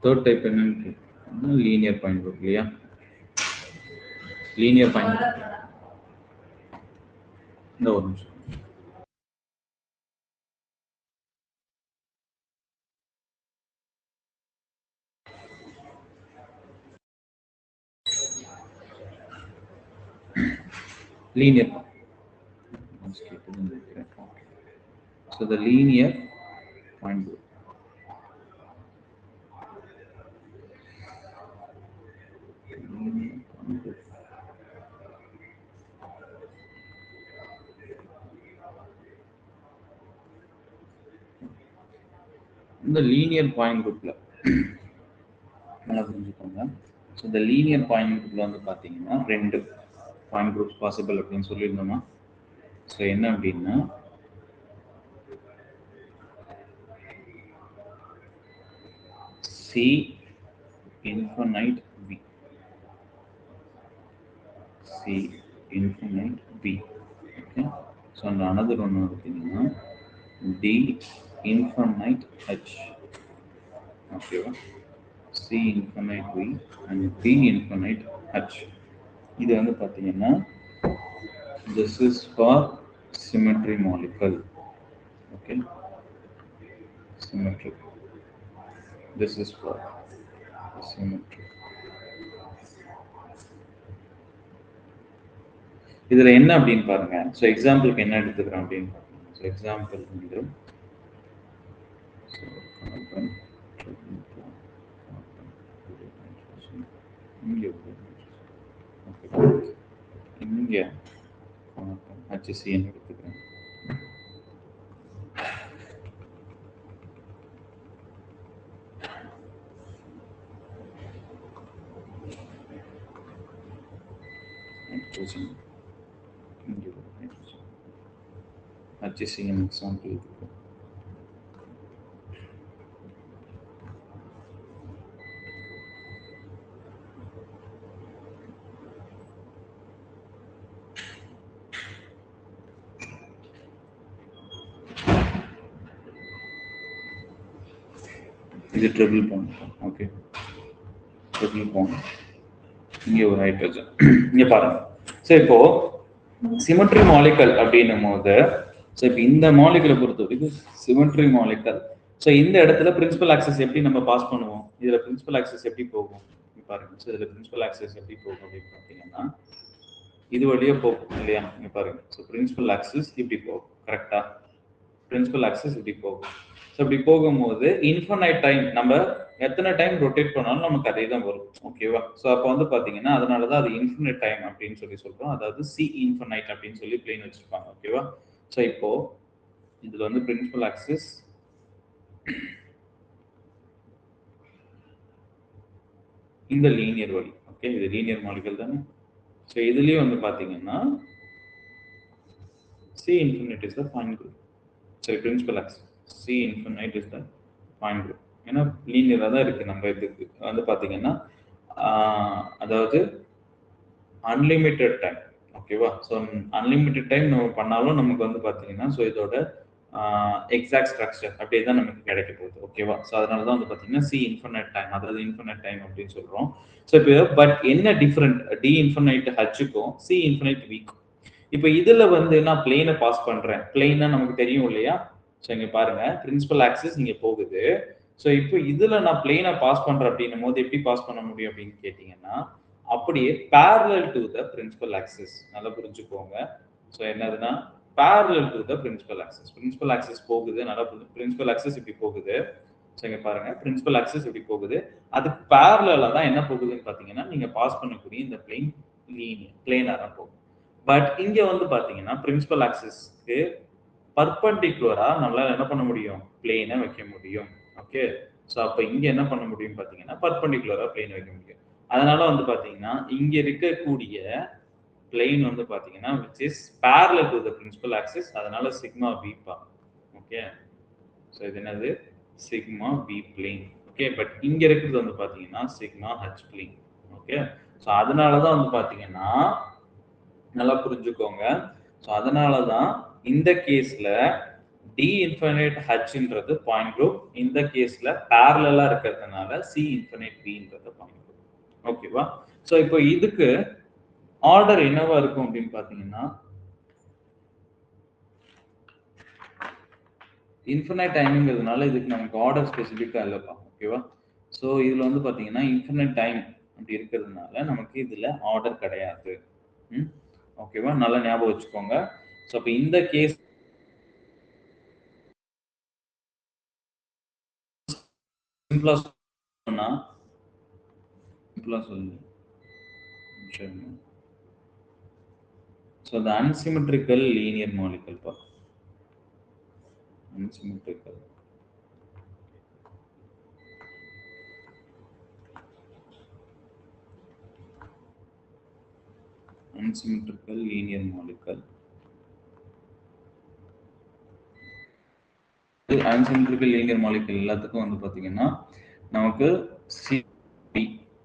தேர்ட் டைப் என்னன்னு லீனியர் பாயிண்ட் குரூப் இல்லையா? லீனியர் பாயிண்ட் இந்த ஒரு நிமிஷம். Linear so the linear point group. இந்த லீனியர் பாயிண்ட் குரூப்ல நல்லா புரிஞ்சுக்கோங்க. ஸோ இந்த லீனியர் பாயிண்ட் குரூப்ல வந்து பார்த்தீங்கன்னா 2 பாயிண்ட் குரூப்ஸ் பாசிபிள் அப்படின்னு சொல்லியிருந்தோமா? ஸோ என்ன அப்படின்னா C infinite B, C infinite B. Okay. So and another one பார்த்தீங்கன்னா D infinite H. Okay. C infinite V and D infinite H. இது வந்து பார்த்தீங்கன்னா this is for symmetry molecule. Okay. Symmetry. This is for symmetry. இதுல என்ன அப்படின்னு பாருங்க. ஸோ எக்ஸாம்பிளுக்கு என்ன எடுத்துக்கிறோம் அப்படின்னு பாருங்க. ஸோ எக்ஸாம்பிள் வந்து HCN எடுத்துக்கிறேன். HCN எக்ஸாம்பிள் எடுத்துக்கிறேன். இது triple bond. Okay, triple bond. இங்கே ஒரு ஹைட்ரஜன். இங்கே பாருங்க. ஸோ இப்போ சிமெட்ரி மாலிகல் அப்படின்னும் போது, ஸோ இப்போ இந்த மாலிகுலை பொறுத்த வரைக்கும் சிமெட்ரி மாலிகல். ஸோ இந்த இடத்துல பிரின்சிபல் ஆக்சஸ் எப்படி நம்ம பாஸ் பண்ணுவோம், இதில் பிரின்சிபல் ஆக்சஸ் எப்படி போகும் பாருங்க. ஸோ இதில் பிரின்சிபல் ஆக்சஸ் எப்படி போகும் அப்படின்னு பார்த்தீங்கன்னா இது வழியாக போகும் இல்லையா? இங்கே பாருங்க. ஸோ பிரின்சிபல் ஆக்சஸ் இப்படி போகும். கரெக்டா? பிரின்சிபல் ஆக்சஸ் இப்படி போகும். ஸோ இப்படி போகும்போது இன்ஃபைனைட் டைம் நம்ம எத்தனை டைம் ரொட்டேட் பண்ணாலும் நமக்கு அதே தான் வரும். ஓகேவா? ஸோ அப்போ வந்து பார்த்தீங்கன்னா அதனால தான் அது இன்ஃபினைட் டைம் அப்படின்னு சொல்லி சொல்கிறோம். அதாவது சி இன்ஃபினைட் அப்படின்னு சொல்லி பிளேன் வச்சிருப்பாங்க. ஓகேவா? ஸோ இப்போ இதில் வந்து பிரின்சிபல் ஆக்சஸ் இந்த லீனியர் வழி. ஓகே, இது லீனியர் மாலிகுல் தானே. ஸோ இதுலேயும் வந்து பார்த்தீங்கன்னா C infinite is the point group. சரி, principal axis C infinite is the point group. ஏன்னா லீனியராக தான் இருக்குது. நம்ம இதுக்கு வந்து பார்த்தீங்கன்னா அதாவது அன்லிமிட்டெட் டைம். ஓகேவா? ஸோ அன்லிமிட்டெட் டைம் நம்ம பண்ணாலும் நமக்கு வந்து பார்த்தீங்கன்னா ஸோ இதோட எக்ஸாக்ட் ஸ்ட்ரக்சர் அப்படியே தான் நமக்கு கிடைக்க போகுது. ஓகேவா? ஸோ அதனால தான் வந்து பார்த்தீங்கன்னா சி இன்ஃபினைட் டைம், அதாவது இன்ஃபினைட் டைம் அப்படின்னு சொல்கிறோம். ஸோ இப்போ பட் என்ன டிஃப்ரெண்ட் டி இன்ஃபினைட் ஹச்சுக்கும் சி இன்ஃபினைட் விக்கும்? இப்போ இதில் வந்து நான் பிளேனை பாஸ் பண்ணுறேன். பிளேன்னா நமக்கு தெரியும் இல்லையா? ஸோ இங்கே பாருங்க, பிரின்சிபல் ஆக்சிஸ் இங்கே போகுது. ஸோ இப்போ இதில் நான் பிளேனை பாஸ் பண்ணுறேன் அப்படின்னும் போது எப்படி பாஸ் பண்ண முடியும் அப்படின்னு கேட்டிங்கன்னா அப்படியே parallel to the principal axis. நல்லா புரிஞ்சுக்கோங்க. ஸோ என்னதுன்னா parallel to the principal axis. Principal axis போகுது. நல்லா பிரின்சிபல் ஆக்சிஸ் இப்படி போகுது. ஸோ இங்கே பாருங்க, பிரின்சிபல் ஆக்சிஸ் இப்படி போகுது. அதுக்கு பேரலாக தான் என்ன போகுதுன்னு பார்த்தீங்கன்னா நீங்கள் பாஸ் பண்ணக்கூடிய இந்த பிளேன் லீனியர் பிளேனாக தான் போகும். பட் இங்கே வந்து பார்த்தீங்கன்னா பிரின்சிபல் ஆக்சிஸ்க்கு பர்பண்டிகுலரா நம்மளால என்ன பண்ண முடியும், பிளேனை வைக்க முடியும். ஓகே, ஸோ அப்போ இங்கே என்ன பண்ண முடியும் பார்த்தீங்கன்னா பர்பண்டிகுலரா பிளேன் வைக்க முடியும். அதனால வந்து பார்த்தீங்கன்னா இங்கே இருக்கக்கூடிய பிளேன் வந்து பார்த்தீங்கன்னா which is parallel to the principal axis. அதனால சிக்மா பி பா. ஓகே, ஸோ இது என்னது sigma v plane. Okay, but இங்கே இருக்கிறது வந்து பார்த்தீங்கன்னா sigma h plane. Okay, so அதனால தான் வந்து பார்த்தீங்கன்னா நல்லா புரிஞ்சுக்கோங்க. ஸோ அதனால தான் இந்த கேஸ்ல டி இன்ஃபினைட் ஹச்ன்றது பாயிண்ட் குரூப், இந்த கேஸ்ல பேரலலா இருக்கிறதுனால சி இன்ஃபினைட் பின்றது பாயிண்ட் குரூப். ஓகேவா? ஸோ இப்போ இதுக்கு ஆர்டர் என்னவா இருக்கும் அப்படின்னு பார்த்தீங்கன்னா இன்ஃபினைட் டைமிங்கிறதுனால இதுக்கு நமக்கு ஆர்டர் ஸ்பெசிஃபிக்காக இல்லைப்பா. ஓகேவா? ஸோ இதில் வந்து பார்த்தீங்கன்னா இன்ஃபினைட் டைம் அப்படி இருக்கிறதுனால நமக்கு இதில் ஆர்டர் கிடையாது. ஓகேவா? நல்லா ஞாபகம் வச்சுக்கோங்க. ஸோ அப்போ இந்த கேஸ் சிம்பிளா சொன்னா சொல்லு. So the unsymmetrical linear molecule பா. unsymmetrical linear molecule. unsymmetrical linear molecule எல்லாத்துக்கும் வந்து பார்த்தீங்கன்னா நமக்கு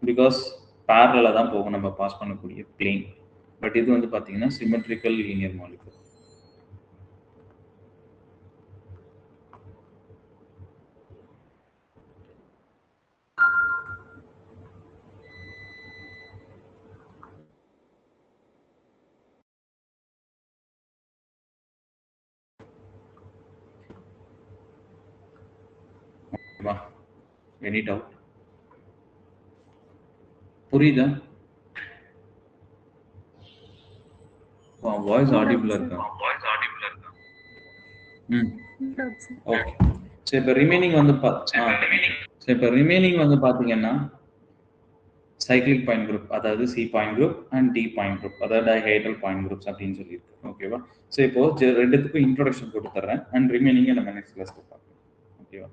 பிகாஸ் பேரலா தான் போகும் நம்ம பாஸ் பண்ணக்கூடிய பிளேன். பட் இது வந்து பார்த்தீங்கன்னா symmetrical linear molecule. Any doubt? புரியுதா? வாய்ஸ் ஆடிபிளா இருக்கா? ஓகே, சோ இப்போ ரிமைனிங் வந்து பாத்தீங்கன்னா சைக்ளிக் பாயிண்ட் குரூப் அதாவது C point group and D point group அதாவது டைஹைட்ரல் பாயிண்ட் குரூப்ஸ் அப்படின்னு சொல்லியிருக்கு. ஓகேவா? ஸோ இப்போ ரெண்டுத்துக்கும் இன்ட்ரோடக்ஷன் கொடுத்துட்றேன் அண்ட் ரிமைனிங் நம்ம நெக்ஸ்ட் கிளாஸ்ல பார்க்கலாம். ஓகேவா?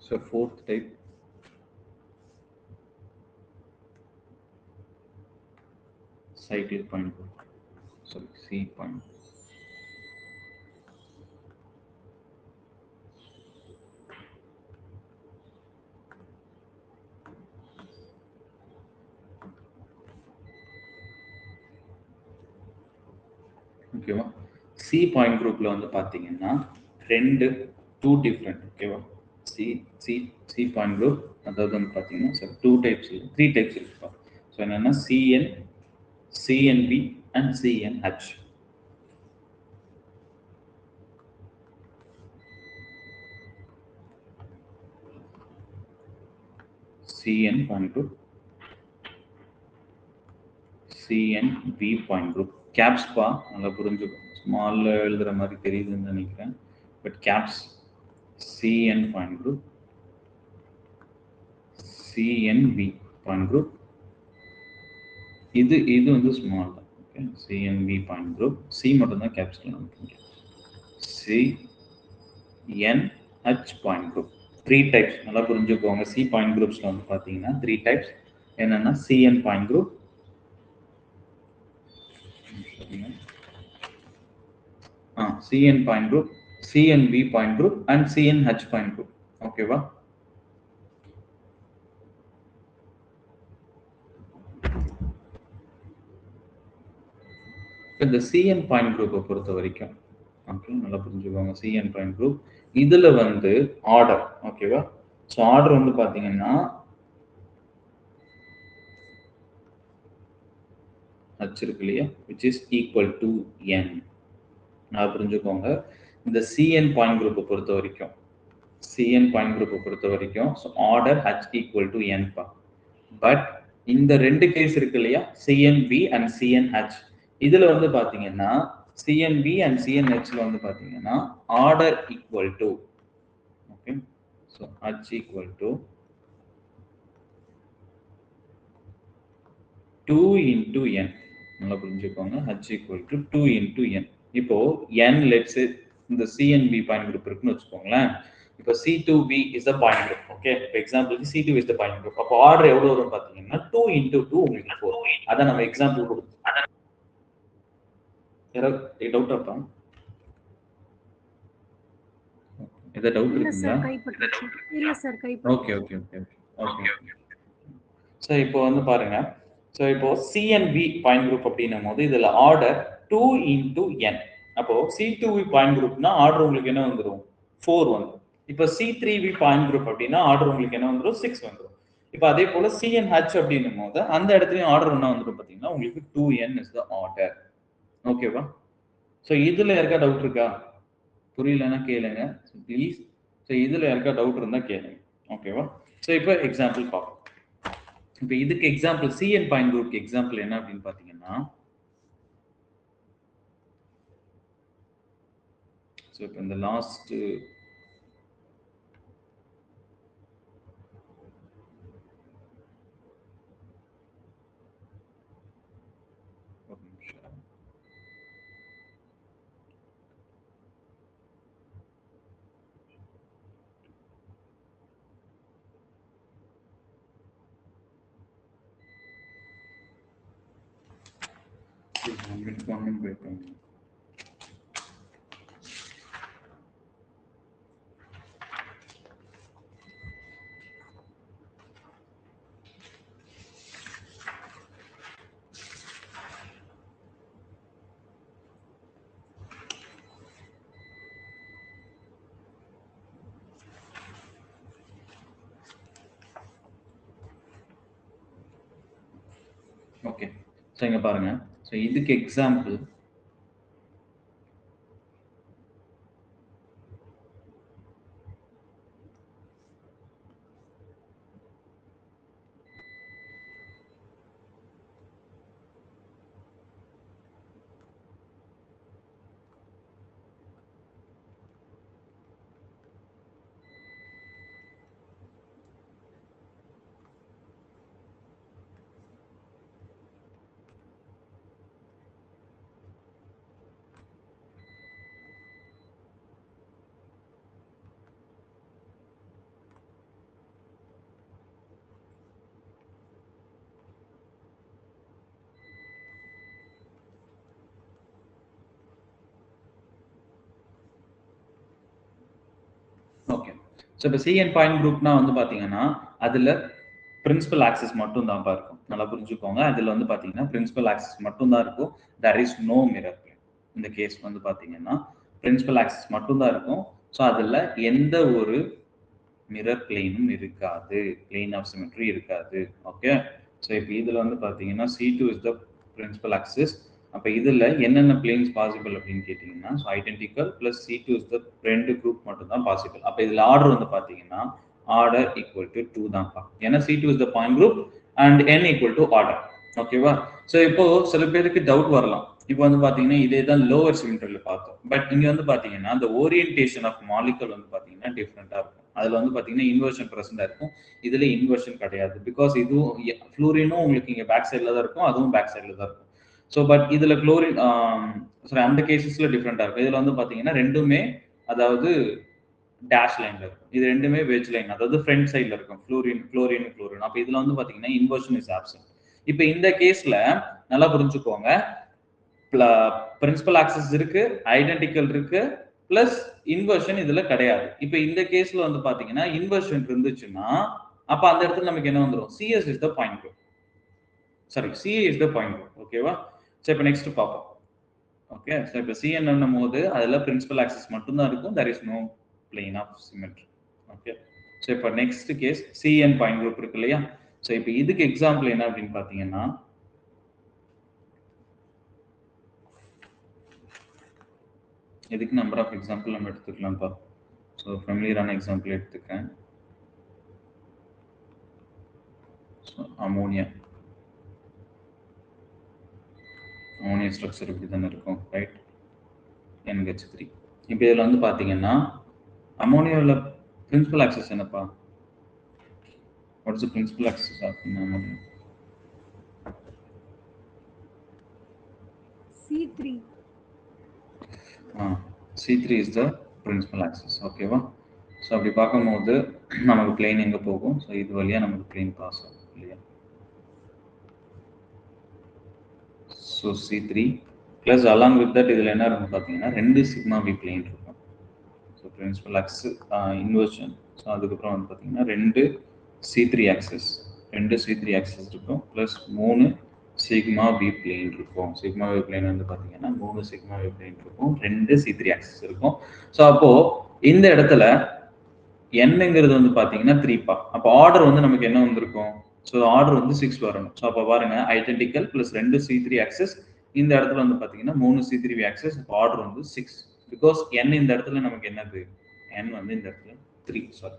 So fourth type, cyclic point group. Sorry, C point. ஓகேவா? சி பாயிண்ட் குரூப்ல வந்து பாத்தீங்கன்னா டூ டிஃப்ரெண்ட். ஓகேவா? C C C point group அதாவது வந்து பாத்தீங்கன்னா டூ டைப்ஸ் இருக்கு, த்ரீ டைப்ஸ் இருக்குப்பா. ஸோ என்னன்னா CN, CNV and CNH. CN point group, CNV point group. Caps பா நல்லா புரிஞ்சுக்கும். ஸ்மால்ல எழுதுற மாதிரி தெரியுதுன்னு நினைக்கிறேன். But caps CN point group, CNV point group. இது வந்து ஸ்மால் தான். Okay, CNV point group. C மட்டும் தான் கேப்ஸ்ல நமக்கு. CNH point group. Three types நல்லா புரிஞ்சுக்கோங்க. சி பாயிண்ட் குரூப்ஸ்ல வந்து பார்த்தீங்கன்னா த்ரீ டைப்ஸ் என்னன்னா CN point group, CN point group, CNV point group and CNH point group. ஓகேவா? இந்த சிஎன் பாயிண்ட் குரூப்பை பொறுத்த வரைக்கும் ஓகே நல்லா புரிஞ்சுக்கோங்க. சிஎன் பாயிண்ட் குரூப் இதுல வந்து ஆர்டர். ஓகேவா? ஸோ ஆர்டர் வந்து பாத்தீங்கன்னா h இருக்கு இல்லையா, which is equal to n. நல்லா புரிஞ்சுக்கோங்க. இந்த சிஎன் பாயிண்ட் குரூப்பை பொறுத்த வரைக்கும் so order h equal to n பா. பட் இந்த ரெண்டு கேஸ் இருக்கு இல்லையா, சிஎன்பி அண்ட் சிஎன்ஹெச், இதுல வந்து பாத்தீங்கன்னா சிஎன்பி அண்ட் சிஎன்ஹெச்ல வந்து பாத்தீங்கன்னா order equal to okay, so h equal to 2 into n. நல்லா புரிஞ்சுக்கோங்க. h equal to 2 into n. இப்போ n லெட்ஸ் இந்த சிஎன்பி பாயிண்ட் குரூப் இருக்குன்னு வச்சுக்கோங்களேன். இப்போ C2B is the point group. Okay, இப்போ எக்ஸாம்பிளுக்கு C2 is the point group. அப்போ ஆர்டர் எவ்வளவு வரும் பாத்தீங்கன்னா 2 into 2 உங்களுக்கு 4. அத நம்ம எக்ஸாம்பிள் கொடுப்போம். ஏதாவது டவுட் அப்பா? ஏதாவது டவுட் இருக்குங்களா?
இல்ல sir,
okay okay okay okay. So இப்போ வந்து பாருங்க. ஸோ இப்போ சிஎன்பி பாயிண்ட் குரூப் அப்படின்னும் போது இதுல ஆர்டர் 2 into n. அப்போ C2V பாயிண்ட் குரூப்னா ஆர்டர் உங்களுக்கு என்ன வந்துடும்? 4 வந்துடும். இப்போ C3V பாயிண்ட் குரூப் அப்படின்னா ஆர்டர் உங்களுக்கு என்ன வந்துடும்? 6 வந்துடும். இப்போ அதே போல CNH அப்படின்னும் போது அந்த இடத்துலயும் ஆர்டர் என்ன வந்துடும் பாத்தீங்கன்னா உங்களுக்கு 2n is the order. ஓகேவா? ஸோ இதுல யாருக்கா டவுட் இருக்கா? புரியலன்னா கேளுங்க ப்ளீஸ். ஸோ இதுல யாருக்கா டவுட் இருந்தா கேளுங்க. ஓகேவா? ஸோ இப்போ எக்ஸாம்பிள் பார்ப்போம். இப்போ இதுக்கு எக்ஸாம்பிள் சிஎன் பாயிண்ட் குரூப்க்கு எக்ஸாம்பிள் என்ன அப்படின்னு பாத்தீங்கன்னா, ஸோ இப்போ இந்த லாஸ்ட் ஒரு நிமிஷம். One minute wait பண்ணுங்க. ஓகே, ஸோ இங்க பாருங்க. ஸோ இதுக்கு எக்ஸாம்பிள் இப்போ சிஎன் பாயிண்ட் குரூப்னா வந்து பார்த்தீங்கன்னா அதில் பிரின்சிபல் ஆக்சஸ் மட்டும் தான் இருக்கும். நல்லா புரிஞ்சுக்கோங்க. அதில் வந்து பார்த்தீங்கன்னா பிரின்சிபல் ஆக்சஸ் மட்டும் தான் இருக்கும். There is no mirror plane. இந்த கேஸ் வந்து பார்த்தீங்கன்னா பிரின்சிபல் ஆக்சஸ் மட்டும் தான் இருக்கும். ஸோ அதில் எந்த ஒரு மிரர் பிளேனும் இருக்காது, பிளேன் ஆஃப் சிமெட்ரி இருக்காது. ஓகே. ஸோ இப்போ இதில் வந்து பார்த்தீங்கன்னா C2 is the principal axis. அப்போ இதில் என்னென்ன பிளேன்ஸ் பாசிபிள் அப்படின்னு கேட்டிங்கன்னா, so identical plus C2 is the 2 group மட்டும் தான் பாசிபிள். அப்போ இதில் ஆர்டர் வந்து பார்த்தீங்கன்னா ஆர்டர் ஈக்குவல் டு 2 தான்ப்பா. ஏன்னா C2 is the point group and n equal to order. ஓகேவா? ஸோ இப்போ சில பேருக்கு டவுட் வரலாம். இப்போ வந்து பார்த்தீங்கன்னா இதே தான் லோவர் சிமெட்ரியில் பார்த்தோம். பட் இங்கே வந்து பார்த்தீங்கன்னா அந்த ஓரியன்டேஷன் ஆஃப் மாலிகுல் வந்து பார்த்தீங்கன்னா டிஃப்ரெண்ட்டாக இருக்கும். அதில் வந்து பார்த்தீங்கன்னா இன்வர்ஷன் ப்ரெசென்ட்டாக இருக்கும். இதில் இன்வர்ஷன் கிடையாது. பிகாஸ் இதுவும் ஃப்ளூரினும் உங்களுக்கு இங்கே பேக் சைடில் தான் இருக்கும், அதுவும் பேக் சைடில் தான் இருக்கும். ஸோ பட் இதில் குளோரின் சாரி அந்த கேசஸில் டிஃப்ரெண்ட்டாக இருக்கும். இதில் வந்து பார்த்தீங்கன்னா ரெண்டுமே அதாவது டேஷ் லைன்ல இருக்கும். இது ரெண்டுமே வெஜ் லைன், அதாவது ஃப்ரண்ட் சைடில் இருக்கும். குளோரின். அப்போ இதில் வந்து பார்த்தீங்கன்னா இன்வர்ஷன் இஸ் ஆப்சன்ட். இப்போ இந்த கேஸில் நல்லா புரிஞ்சுக்கோங்க, பிரின்சிபல் ஆக்சஸ் இருக்கு, ஐடென்டிக்கல் இருக்கு, பிளஸ் இன்வர்ஷன் இதுல கிடையாது. இப்போ இந்த கேஸ்ல வந்து பாத்தீங்கன்னா இன்வர்ஷன் இருந்துச்சுன்னா அப்ப அந்த இடத்துல நமக்கு என்ன வந்துரும்? CS is the point group. Sorry, CA is the point group. ஓகேவா? சோ இப்போ நெக்ஸ்ட் பாப்போம். ஓகே. சோ இப்போ CN என்னும்போது அதுல பிரின்சிபல் ஆக்சஸ் மட்டும் தான் இருக்கும். there is no plane of symmetry. Okay. So இப்போ next case CN point group இருக்கு இல்லையா? சோ இப்போ இதுக்கு எக்ஸாம்பிள் என்ன அப்படின்னு பாத்தீங்கன்னா, இதுக்கு நம்பர் ஆஃப் எக்ஸாம்பிள் நம்ம எடுத்துக்கலாம்ப்பா. ஸோ ஃபெமிலியரான எக்ஸாம்பிள் எடுத்துக்கிறேன். ஸோ அமோனியா ஸ்ட்ரக்சர் இப்படி தானே இருக்கும், ரைட்? NH3. இப்போ இதில் வந்து பார்த்தீங்கன்னா அமோனியாவில் பிரின்சிபல் ஆக்சஸ் என்னப்பா? What is the principal axis of ammonia?
C3.
C3 is the principal axis. ஓகேவா? ஸோ அப்படி பார்க்கும்போது நமக்கு பிளேன் எங்கே போகும்? ஸோ இது வழியாக நமக்கு பிளேன் பாஸ் ஆகும் இல்லையா? So C3 plus along with that இதில் என்ன இருக்கும் பார்த்தீங்கன்னா 2 சிக்மா வி பிளேன் இருக்கும். So principal axis inversion. So அதுக்கப்புறம் வந்து பார்த்தீங்கன்னா 2 C3 ஆக்சஸ் இருக்கும், ப்ளஸ் 3 சிக்மா வி பிளேன் இருக்கும். சிக்மா வி பிளேன் வந்து பார்த்தீங்கன்னா 3 சிக்மா வி பிளேன் இருக்கும், 2 C3 ஆக்சஸ் இருக்கும். ஸோ அப்போ இந்த இடத்துல என்னங்கிறது வந்து பார்த்தீங்கன்னா 3பா. அப்போ ஆர்டர் வந்து நமக்கு என்ன வந்திருக்கும்? ஸோ ஆர்டர் வந்து 6 வரணும். ஸோ அப்போ பாருங்க, ஐடென்டிக்கல் ப்ளஸ் 2 C3 ஆக்சஸ், இந்த இடத்துல வந்து பார்த்தீங்கன்னா 3 C3 ஆக்சஸ், இப்போ ஆர்டர் வந்து 6. பிகாஸ் n இந்த இடத்துல நமக்கு என்னது? n வந்து இந்த இடத்துல 3. சாரி,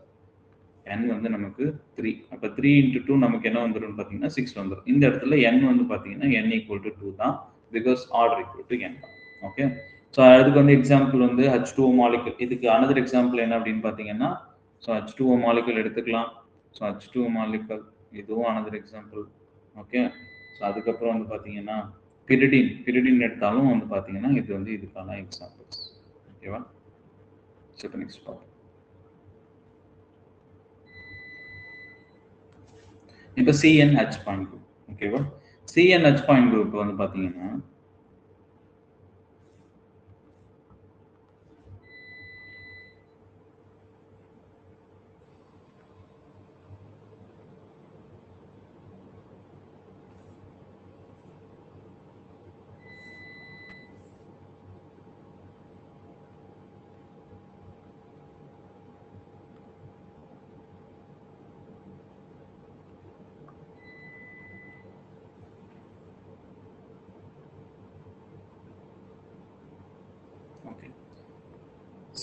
n வந்து நமக்கு 3. அப்போ 3 × 2 நமக்கு என்ன வந்துடும் பார்த்தீங்கன்னா 6 வந்துடும். இந்த இடத்துல n வந்து பார்த்தீங்கன்னா n = 2 தான், பிகாஸ் ஆர்டர் = n தான். ஓகே. ஸோ அதுக்கு வந்து எக்ஸாம்பிள் வந்து H2O மாலிகுல். இதுக்கு அனதர் எக்ஸாம்பிள் என்ன அப்படின்னு பார்த்தீங்கன்னா, ஸோ H2O மாலிகுல் எடுத்துக்கலாம். ஸோ H2O மாலிகுல் இதுவும் அனதர் எக்ஸாம்பிள். ஓகே. ஸோ அதுக்கப்புறம் வந்து பார்த்தீங்கன்னா பிரிடின் எடுத்தாலும் வந்து பார்த்தீங்கன்னா இது வந்து இதுக்கான எக்ஸாம்பிள்ஸ். ஓகேவா? ஸோ இப்போ நெக்ஸ்ட் பார்ப்போம். இப்போ CNH பாயிண்ட் குரூப். ஓகேவா? CNH பாயிண்ட் குரூப் வந்து பார்த்தீங்கன்னா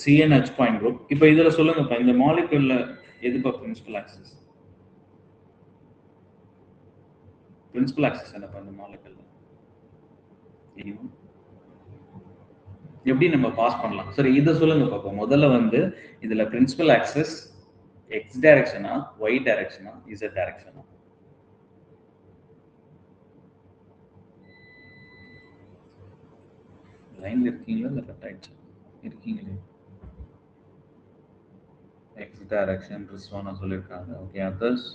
CNH பாயிண்ட் குரூப். இப்போ இதுல சொல்லுங்கப்பா, இந்த மாலிகுல்ல எதுப்பா பிரின்சிபல் ஆக்சஸ்? பிரின்சிபல் ஆக்சஸ் என்னப்பா இந்த மாலிகுல்ல? எப்படி நம்ம பாஸ் பண்ணலாம்? சரி, இதை சொல்லுங்க பாப்போம். முதல்ல வந்து இதுல பிரின்சிபல் ஆக்சஸ் x டைரக்ஷனா, y டைரக்ஷனா, z டைரக்ஷனா? லைன்ல இருக்கீங்களா இல்ல கட் ஆயிடுச்சு? இருக்கீங்களே. x டைரக்ஷன் ரிஸ்வானா சொல்லிருக்காங்க. Okay, others?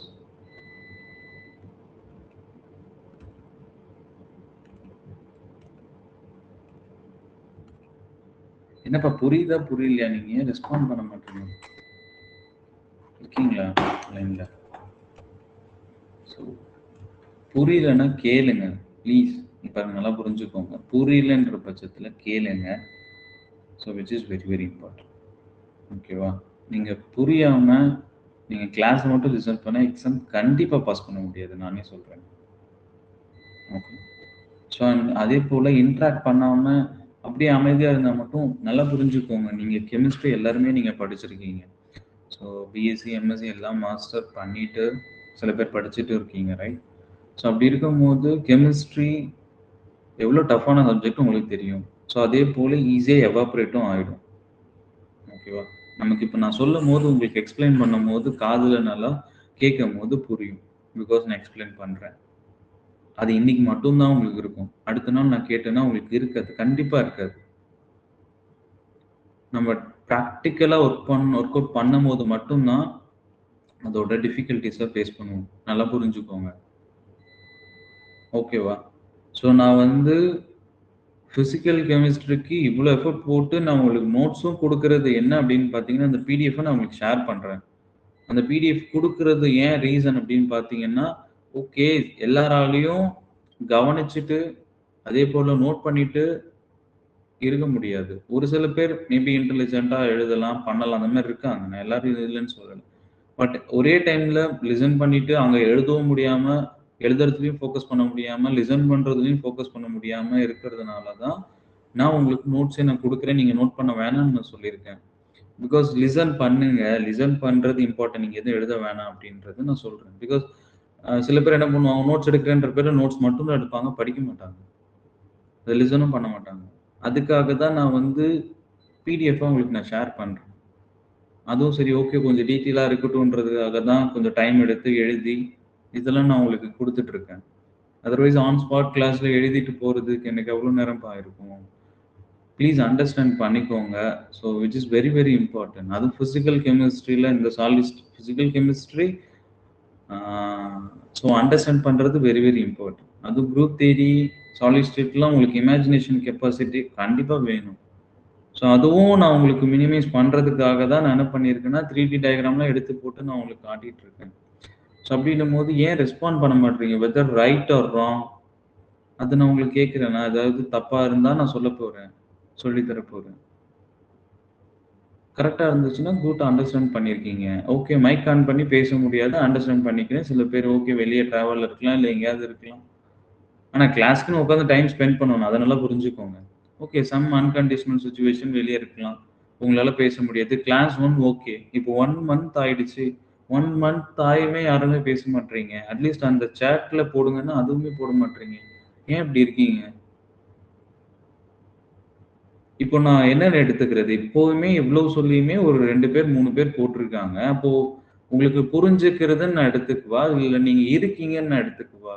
என்னப்பா புரியுதா புரியலையா? நீங்க ஏன் ரெஸ்பாண்ட் பண்ண மாட்டீங்க? இருக்கீங்களா லைன்ல? ஸோ புரியலன்னா கேளுங்க ப்ளீஸ். இப்போ நல்லா புரிஞ்சுக்கோங்க. புரியலன்ற பட்சத்தில் கேளுங்க. So which is very very important. ஓகேவா? நீங்கள் புரியாமல் நீங்கள் கிளாஸ் மட்டும் லிசன் பண்ணால் எக்ஸாம் கண்டிப்பாக பாஸ் பண்ண முடியாது, நானே சொல்கிறேன். ஓகே. ஸோ அதே போல் இன்ட்ராக்ட் பண்ணாமல் அப்படியே அமைதியாக இருந்தால் மட்டும் நல்லா புரிஞ்சுக்கோங்க. நீங்கள் கெமிஸ்ட்ரி எல்லாருமே நீங்கள் படிச்சிருக்கீங்க. ஸோ பிஎஸ்சி எம்எஸ்சி எல்லாம் மாஸ்டர் பண்ணிவிட்டு சில பேர் படிச்சுட்டு இருக்கீங்க, ரைட்? ஸோ அப்படி இருக்கும்போது கெமிஸ்ட்ரி எவ்வளோ டஃப்பான சப்ஜெக்ட் உங்களுக்கு தெரியும். ஸோ அதே போல் ஈஸியாக எவாப்ரேட்டும் ஆகிடும். ஓகேவா? நமக்கு இப்போ நான் சொல்லும் போது உங்களுக்கு எக்ஸ்பிளைன் பண்ணும் போது காதில் நல்லா கேட்கும் போது புரியும். பிகாஸ் நான் எக்ஸ்பிளைன் பண்ணுறேன். அது இன்னைக்கு மட்டும்தான் உங்களுக்கு இருக்கும். அடுத்த நாள் நான் கேட்டேன்னா உங்களுக்கு இருக்காது, கண்டிப்பாக இருக்காது. நம்ம ப்ராக்டிக்கலாக ஒர்க் அவுட் பண்ணும் போது மட்டும்தான் அதோட டிஃபிகல்ட்டிஸை ஃபேஸ் பண்ணுவோம். நல்லா புரிஞ்சுக்கோங்க. ஓகேவா? ஸோ நான் வந்து ஃபிசிக்கல் கெமிஸ்ட்ரிக்கு இவ்வளோ எஃபர்ட் போட்டு நான் உங்களுக்கு நோட்ஸும் கொடுக்கறது என்ன அப்படின்னு பார்த்தீங்கன்னா, அந்த பிடிஎஃபை நான் உங்களுக்கு ஷேர் பண்ணுறேன். அந்த பிடிஎஃப் கொடுக்கறது ஏன் ரீசன் அப்படின்னு பார்த்தீங்கன்னா, ஓகே எல்லாராலையும் கவனிச்சுட்டு அதே போல் நோட் பண்ணிட்டு இருக்க முடியாது. ஒரு சில பேர் மேபி இன்டெலிஜென்ட்டாக எழுதலாம், பண்ணலாம், அந்த மாதிரி இருக்காங்க. நான் எல்லாரும் இது இல்லைன்னு சொல்லலை. பட் ஒரே டைமில் லிசன் பண்ணிட்டு அங்கே எழுதவும் முடியாமல், எழுதுறதுலையும் ஃபோக்கஸ் பண்ண முடியாமல், லிசன் பண்ணுறதுலையும் ஃபோக்கஸ் பண்ண முடியாமல் இருக்கிறதுனால தான் நான் உங்களுக்கு நோட்ஸே நான் கொடுக்குறேன், நீங்கள் நோட் பண்ண வேணாம்னு நான் சொல்லியிருக்கேன். பிகாஸ் லிசன் பண்ணுங்க, லிசன் பண்ணுறது இம்பார்ட்டன்ட், நீங்கள் எதுவும் எழுத வேணாம் அப்படின்றது நான் சொல்கிறேன். பிகாஸ் சில பேர் என்ன பண்ணுவாங்க, நோட்ஸ் எடுக்கிறேன்ற பேர் நோட்ஸ் மட்டும் தான் எடுப்பாங்க, படிக்க மாட்டாங்க, அதை லிசனும் பண்ண மாட்டாங்க. அதுக்காக தான் நான் வந்து பிடிஎஃபாக உங்களுக்கு நான் ஷேர் பண்ணுறேன். அதுவும் சரி, ஓகே கொஞ்சம் டீட்டெயிலாக இருக்கட்டும்ன்றதுக்காக தான் கொஞ்சம் டைம் எடுத்து எழுதி இதெல்லாம் நான் உங்களுக்கு கொடுத்துட்ருக்கேன். அதர்வைஸ் ஆன் ஸ்பாட் கிளாஸில் எழுதிட்டு போகிறதுக்கு எனக்கு எவ்வளோ நேரம் இருக்கும். ப்ளீஸ் அண்டர்ஸ்டாண்ட் பண்ணிக்கோங்க. So which is very very important. அதுவும் ஃபிசிக்கல் கெமிஸ்ட்ரியில் இந்த ஃபிசிக்கல் கெமிஸ்ட்ரி ஸோ அண்டர்ஸ்டாண்ட் பண்ணுறது வெரி வெரி இம்பார்ட்டன்ட். அதுவும் குரூப் தியரி சாலிட் ஸ்டேட்லாம் உங்களுக்கு இமேஜினேஷன் கெப்பாசிட்டி கண்டிப்பாக வேணும். ஸோ அதுவும் நான் உங்களுக்கு மினிமைஸ் பண்ணுறதுக்காக தான் நான் என்ன பண்ணியிருக்கேன்னா 3D டயக்ராம்லாம் எடுத்து போட்டு நான் உங்களுக்கு காட்டிகிட்டு இருக்கேன். ஸோ அப்படின்னும் போது ஏன் ரெஸ்பாண்ட் பண்ண மாட்டேறீங்க? வெதர் ரைட் ஆர் ராங் அது நான் உங்களுக்கு கேட்குறேன். நான் ஏதாவது தப்பாக இருந்தால் நான் சொல்ல போகிறேன், சொல்லித்தர போகிறேன். கரெக்டாக இருந்துச்சுன்னா குட், அண்டர்ஸ்டாண்ட் பண்ணியிருக்கீங்க. ஓகே மைக் ஆன் பண்ணி பேச முடியாது, அண்டர்ஸ்டாண்ட் பண்ணிக்கிறேன். சில பேர் ஓகே வெளியே ட்ராவலில் இருக்கலாம், இல்லை எங்கேயாவது இருக்கலாம். ஆனால் கிளாஸ்க்குன்னு உட்காந்து டைம் ஸ்பெண்ட் பண்ணணும், அதை நல்லா புரிஞ்சுக்கோங்க. ஓகே சம் அன்கண்டிஷனல் சுச்சுவேஷன் வெளியே இருக்கலாம், உங்களால் பேச முடியாது. Class 1 okay. இப்போ 1 மந்த் ஆயிடுச்சு, 1 மந்த் ஆயுமே யாருமே பேச மாட்டீங்க. அட்லீஸ்ட் அந்த சேட்ல போடுங்கன்னா அதுவுமே போட மாட்டீங்க. ஏன் இப்படி இருக்கீங்க? இப்போ நான் என்னென்ன எடுத்துக்கிறது? இப்போவுமே இவ்வளவு சொல்லியுமே ஒரு 2 பேர் 3 பேர் போட்டிருக்காங்க. அப்போ உங்களுக்கு புரிஞ்சுக்கிறதுன்னு நான் எடுத்துக்குவா, இல்லை நீங்க இருக்கீங்கன்னு நான் எடுத்துக்குவா?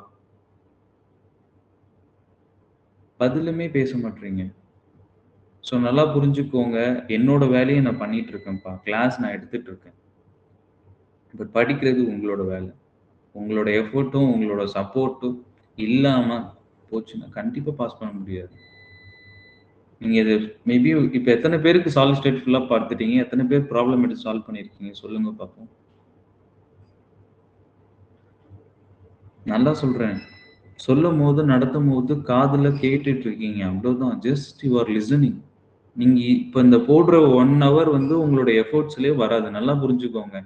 பதிலுமே பேச மாட்டீங்க. ஸோ நல்லா புரிஞ்சுக்கோங்க. என்னோட வேலையை நான் பண்ணிட்டு இருக்கேன்ப்பா, கிளாஸ் நான் எடுத்துட்டு இருக்கேன். பட் படிக்கிறது உங்களோட வேலை. உங்களோட எஃபர்ட்டும் உங்களோட சப்போர்ட்டும் இல்லாம போச்சுன்னா கண்டிப்பா பாஸ் பண்ண முடியாது. நீங்க இது மேபி இப்போ எத்தனை பேருக்கு சாலிட் ஸ்டேட் ஃபுல்லா பார்த்துட்டீங்க? எத்தனை பேர் ப்ராப்ளம் எடுத்து சால்வ் பண்ணியிருக்கீங்க? சொல்லுங்க பார்ப்போம். நல்லா சொல்றேன். சொல்லும் போது நடத்தும் போது காதுல கேட்டுட்டு இருக்கீங்க, அவ்வளவுதான். Just you are listening. நீங்க இப்போ இந்த போடுற 1 ஹவர் வந்து உங்களோட எஃபோர்ட்ஸ்லயே வராது, நல்லா புரிஞ்சுக்கோங்க.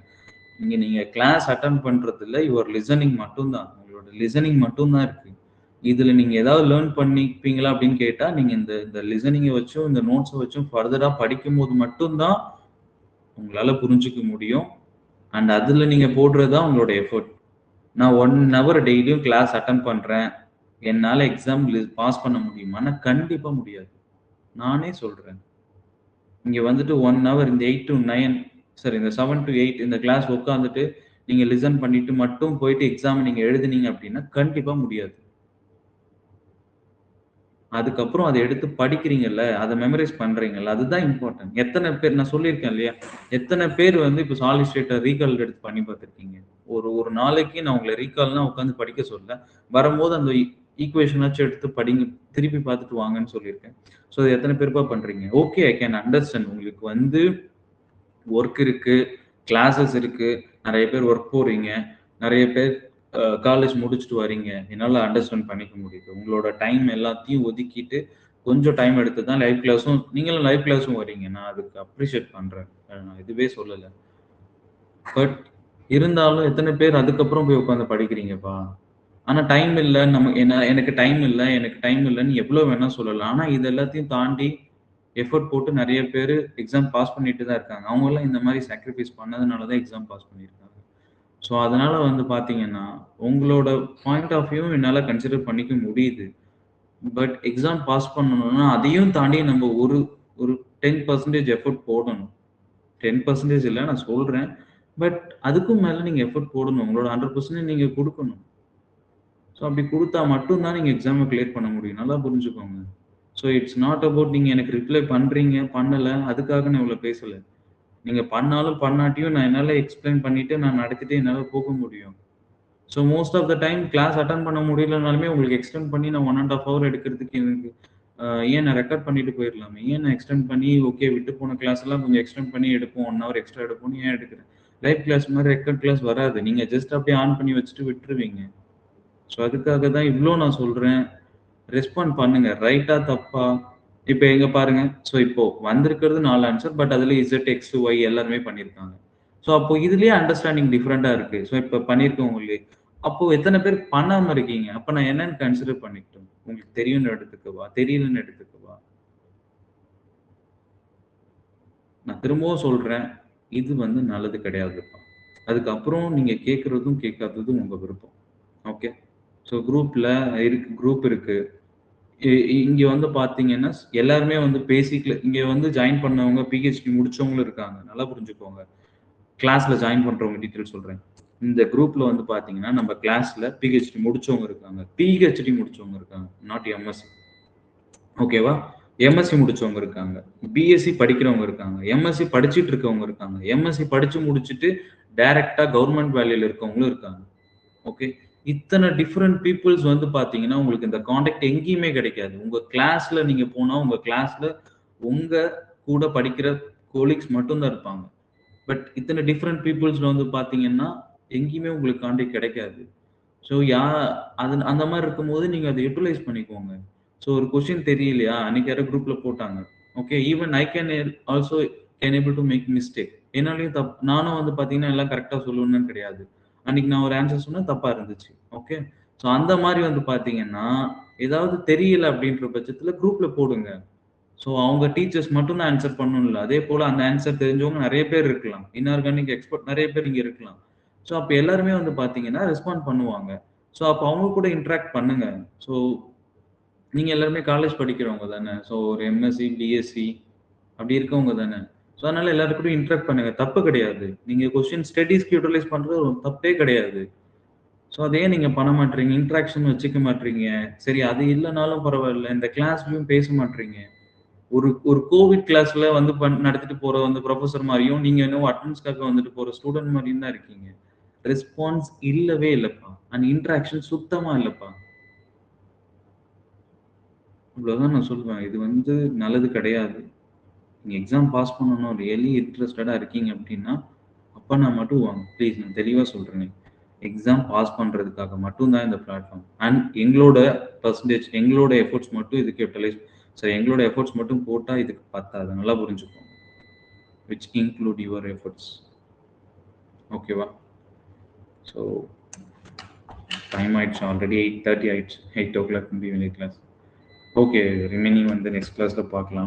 நீங்க கிளாஸ் அட்டெண்ட் பண்றதுல யூ ஆர் லிசனிங் மட்டும்தான், உங்களோட லிசனிங் மட்டும்தான் இருக்கு. இதுல நீங்க ஏதாவது லேர்ன் பண்ணிப்பீங்களா அப்படின்னு கேட்டா, நீங்க இந்த லிசனிங்கை வச்சும் இந்த நோட்ஸை வச்சும் ஃபர்தரா படிக்கும் போது மட்டும்தான் உங்களால புரிஞ்சுக்க முடியும். அண்ட் அதுல நீங்க போடுறதுதான் உங்களோட எஃபர்ட். நான் 1 ஹவர் டெய்லியும் கிளாஸ் அட்டெண்ட் பண்றேன், என்னால எக்ஸாம் பாஸ் பண்ண முடியுமான்னா கண்டிப்பா முடியாது. நானே சொல்றேன். இங்க வந்துட்டு 1 ஹவர் இந்த 8 to 9 சரி இந்த 7 to 8 இந்த கிளாஸ் உட்காந்துட்டு நீங்க லிசன் பண்ணிட்டு மட்டும் போயிட்டு எக்ஸாம் நீங்க எழுதுனீங்க அப்படின்னா கண்டிப்பா முடியாது. அதுக்கப்புறம் அதை எடுத்து படிக்கிறீங்கல்ல, அதை மெமரைஸ் பண்றீங்கல்ல, அதுதான் இம்பார்ட்டன்ட். எத்தனை பேர் நான் சொல்லியிருக்கேன் இல்லையா, எத்தனை பேர் வந்து இப்போ சாலிட் ஸ்டேட்டை ரீகால் எடுத்து பண்ணி பார்த்துருக்கீங்க? ஒரு நாளைக்கு நான் உங்களை ரீகால்லாம் உட்காந்து படிக்க சொல்ல, வரும்போது அந்த ஈக்குவேஷனாச்சும் எடுத்து படிங்க, திருப்பி பார்த்துட்டு வாங்கன்னு சொல்லியிருக்கேன். ஸோ எத்தனை பேருப்பா பண்றீங்க? Okay I can understand. உங்களுக்கு வந்து ஒர்க் இருக்கு, கிளாஸஸ் இருக்கு, நிறைய பேர் ஒர்க் போகிறீங்க, நிறைய பேர் காலேஜ் முடிச்சுட்டு வரீங்க. என்னால் அண்டர்ஸ்டாண்ட் பண்ணிக்க முடியுது. உங்களோட டைம் எல்லாத்தையும் ஒதுக்கிட்டு கொஞ்சம் டைம் எடுத்து தான் லைவ் கிளாஸும் நீங்களும் லைவ் கிளாஸும் வரீங்க. நான் அதுக்கு அப்ரிஷியேட் பண்ணுறேன். நான் இதுவே சொல்லலை. பட் இருந்தாலும் எத்தனை பேர் அதுக்கப்புறம் போய் உட்காந்து படிக்கிறீங்கப்பா? ஆனால் டைம் இல்லை, எனக்கு டைம் இல்லை, எனக்கு டைம் இல்லைன்னு எவ்வளோ வேணால் சொல்லலாம். ஆனால் இது எல்லாத்தையும் தாண்டி எஃபர்ட் போட்டு நிறைய பேர் எக்ஸாம் பாஸ் பண்ணிட்டு தான் இருக்காங்க. அவங்கெல்லாம் இந்த மாதிரி சாக்ரிஃபைஸ் பண்ணதுனால தான் எக்ஸாம் பாஸ் பண்ணியிருக்காங்க. ஸோ அதனால வந்து பார்த்தீங்கன்னா, உங்களோட பாயிண்ட் ஆஃப் வியூ என்னால் கன்சிடர் பண்ணிக்க முடியுது. பட் எக்ஸாம் பாஸ் பண்ணணும்னா அதையும் தாண்டி நம்ம ஒரு ஒரு 10% எஃபர்ட் போடணும். 10% இல்லை நான் சொல்கிறேன். பட் அதுக்கும் மேலே நீங்கள் எஃபர்ட் போடணும். உங்களோட 100% நீங்கள் கொடுக்கணும். ஸோ அப்படி கொடுத்தா மட்டும்தான் நீங்கள் எக்ஸாமை கிளியர் பண்ண முடியும். நல்லா புரிஞ்சுக்கோங்க. ஸோ இட்ஸ் நாட் அபவுட் நீங்கள் எனக்கு ரிப்ளை பண்ணுறீங்க, பண்ணலை, அதுக்காக நான் இவ்வளோ பேசலை. நீங்கள் பண்ணாலும் பண்ணாட்டியும் நான் என்னால் எக்ஸ்பிளைன் பண்ணிவிட்டு நான் நடத்திட்டு என்னால் போக முடியும். So most of the time class attend பண்ண முடியலனாலுமே உங்களுக்கு எக்ஸ்டெண்ட் பண்ணி நான் 1.5 hour எடுக்கிறதுக்கு எனக்கு ஏன் நான் ரெக்கார்ட் பண்ணிட்டு போயிடலாமே, ஏன் நான் எக்ஸ்டெண்ட் பண்ணி ஓகே விட்டு போன கிளாஸ் எல்லாம் கொஞ்சம் எக்ஸ்டெண்ட் பண்ணி எடுப்போம், 1 hour எக்ஸ்ட்ரா எடுப்போம்னு ஏன் எடுக்கிறேன்? லைவ் கிளாஸ் மாதிரி ரெக்கார்ட் கிளாஸ் வராது. நீங்கள் ஜஸ்ட் அப்படியே ஆன் பண்ணி வச்சுட்டு விட்டுருவீங்க. ஸோ அதுக்காக தான் இவ்வளோ நான் சொல்கிறேன். ரெஸ்பாண்ட் பண்ணுங்க. ரைட்டா தப்பா? இப்போ எங்க பாருங்க. ஸோ இப்போ வந்திருக்கிறது 4 ஆன்சர். பட் அதில் இசட், எக்ஸ், ஒய் எல்லாருமே பண்ணியிருக்காங்க. ஸோ அப்போ இதுலயே அண்டர்ஸ்டாண்டிங் டிஃப்ரெண்டாக இருக்கு. ஸோ இப்போ பண்ணியிருக்கவங்களே அப்போ எத்தனை பேர் பண்ணாம இருக்கீங்க? அப்போ நான் என்னன்னு கன்சிடர் பண்ணிக்கிட்டோம்? உங்களுக்கு தெரியும்னு எடுத்துக்கவா, தெரியலன்னு எடுத்துக்கவா? நான் திரும்பவும் சொல்றேன், இது வந்து நல்லது கிடையாதுப்பா. அதுக்கப்புறம் நீங்க கேட்கறதும் கேட்காததும் உங்க விருப்பம். ஓகே. ஸோ குரூப் இருக்கு. இங்க வந்து பாத்தீங்கன்னா எல்லாருமே வந்து பேசிக்ல இங்க வந்து ஜாயின் பண்ணவங்க பிஹெச்டி முடிச்சவங்களும் இருக்காங்க. நல்லா புரிஞ்சுக்கோங்க. கிளாஸ்ல ஜாயின் பண்றவங்க டீட்டெயில் சொல்றேன். இந்த குரூப்ல வந்து பாத்தீங்கன்னா நம்ம கிளாஸ்ல பிஹெச்டி முடிச்சவங்க இருக்காங்க, பிஹெச்டி முடிச்சவங்க இருக்காங்க, நாட் எம்எஸ்சி. ஓகேவா? எம்எஸ்சி முடிச்சவங்க இருக்காங்க, பிஎஸ்சி படிக்கிறவங்க இருக்காங்க, எம்எஸ்சி படிச்சுட்டு இருக்கவங்க இருக்காங்க, எம்எஸ்சி படிச்சு முடிச்சுட்டு டைரக்டா கவர்மெண்ட் வேலையில இருக்கவங்களும் இருக்காங்க. ஓகே. இத்தனை டிஃப்ரெண்ட் பீப்புள்ஸ் வந்து பாத்தீங்கன்னா உங்களுக்கு இந்த கான்டாக்ட் எங்கேயுமே கிடைக்காது. உங்க கிளாஸ்ல நீங்க போனா உங்க கிளாஸ்ல உங்க கூட படிக்கிற கோலிக்ஸ் மட்டும்தான் இருப்பாங்க. பட் இத்தனை டிஃப்ரெண்ட் பீப்புள்ஸ்ல வந்து பாத்தீங்கன்னா எங்கேயுமே உங்களுக்கு கான்டாக்ட் கிடைக்காது. ஸோ அந்த மாதிரி இருக்கும்போது நீங்க அதை யூட்டிலைஸ் பண்ணிக்கோங்க. ஸோ ஒரு கொஸ்டின் தெரியலையா, அன்னைக்கு யாரோ குரூப்ல போட்டாங்க. Okay, even I can also can able to make mistake. என்னாலையும் நானும் வந்து பாத்தீங்கன்னா எல்லாம் கரெக்டா சொல்லணும்னு கிடையாது. அன்னைக்கு நான் ஒரு ஆன்சர் சொன்னா தப்பா இருந்துச்சு. ஓகே. ஸோ அந்த மாதிரி வந்து பாத்தீங்கன்னா ஏதாவது தெரியல அப்படின்ற பட்சத்துல குரூப்ல போடுங்க. ஸோ அவங்க டீச்சர்ஸ் மட்டும் தான் ஆன்சர் பண்ணணும் இல்லை. அதே போல அந்த ஆன்சர் தெரிஞ்சவங்க நிறைய பேர் இருக்கலாம். இன்ஆர்கானிக் எக்ஸ்பர்ட் நிறைய பேர் இங்க இருக்கலாம். ஸோ அப்போ எல்லாருமே வந்து பாத்தீங்கன்னா ரெஸ்பாண்ட் பண்ணுவாங்க. ஸோ அப்போ அவங்க கூட இன்ட்ராக்ட் பண்ணுங்க. ஸோ நீங்க எல்லாருமே காலேஜ் படிக்கிறவங்க தானே. ஸோ ஒரு எம்எஸ்சி, பிஎஸ்சி அப்படி இருக்கவங்க தானே. ஸோ அதனால எல்லாரும் கூட இன்ட்ராக்ட் பண்ணுங்க. தப்பு கிடையாது. நீங்க கொஸ்டின் ஸ்டடீஸ்க்கு யூட்டிலைஸ் பண்றது ஒரு தப்பே கிடையாது. ஸோ அதே நீங்க பண்ண மாட்டீங்க, இன்ட்ராக்ஷன் வச்சுக்க மாட்டீங்க. சரி அது இல்லைனாலும் பரவாயில்ல, இந்த கிளாஸ்லயும் பேச மாட்டீங்க. ஒரு கோவிட் கிளாஸ்ல வந்து நடத்திட்டு போற வந்து ப்ரொஃபஸர் மாதிரியும் நீங்க இன்னும் அட்டெண்டன்ஸ்க்காக வந்துட்டு போற ஸ்டூடெண்ட் மாதிரியும் தான் இருக்கீங்க. ரெஸ்பான்ஸ் இல்லவே இல்லப்பா. அண்ட் இன்ட்ராக்ஷன் சுத்தமா இல்லப்பா. இவ்வளவுதான் நான் சொல்லுவேன். இது வந்து நல்லது கிடையாது. நீங்க எக்ஸாம் பாஸ் பண்ணணும், ரியலி இன்ட்ரெஸ்டடா இருக்கீங்க அப்படின்னா அப்ப நான் மட்டும் வாங்க ப்ளீஸ். நான் தெளிவா சொல்றேன். எக்ஸாம் பாஸ் பண்றதுக்காக மட்டும் தான் இந்த பிளாட்ஃபார்ம். அண்ட் எங்களோட பர்சன்டேஜ், எங்களோட எஃபோர்ட்ஸ் மட்டும் இதுக்கு யூட்டிலைஸ் சரி எங்களோட எஃபோர்ட்ஸ் மட்டும் போட்டா இதுக்கு பத்தாது. நல்லா புரிஞ்சுக்கோங்க. Which include your efforts. ஓகேவா? ஸோ டைம் ஆயிடுச்சு ஆல்ரெடி. 8:30 ஆயிடுச்சு. 8 o'clock கிளாஸ். ஓகே, ரிமைனிங் வந்து நெக்ஸ்ட் கிளாஸ்ல பார்க்கலாம்.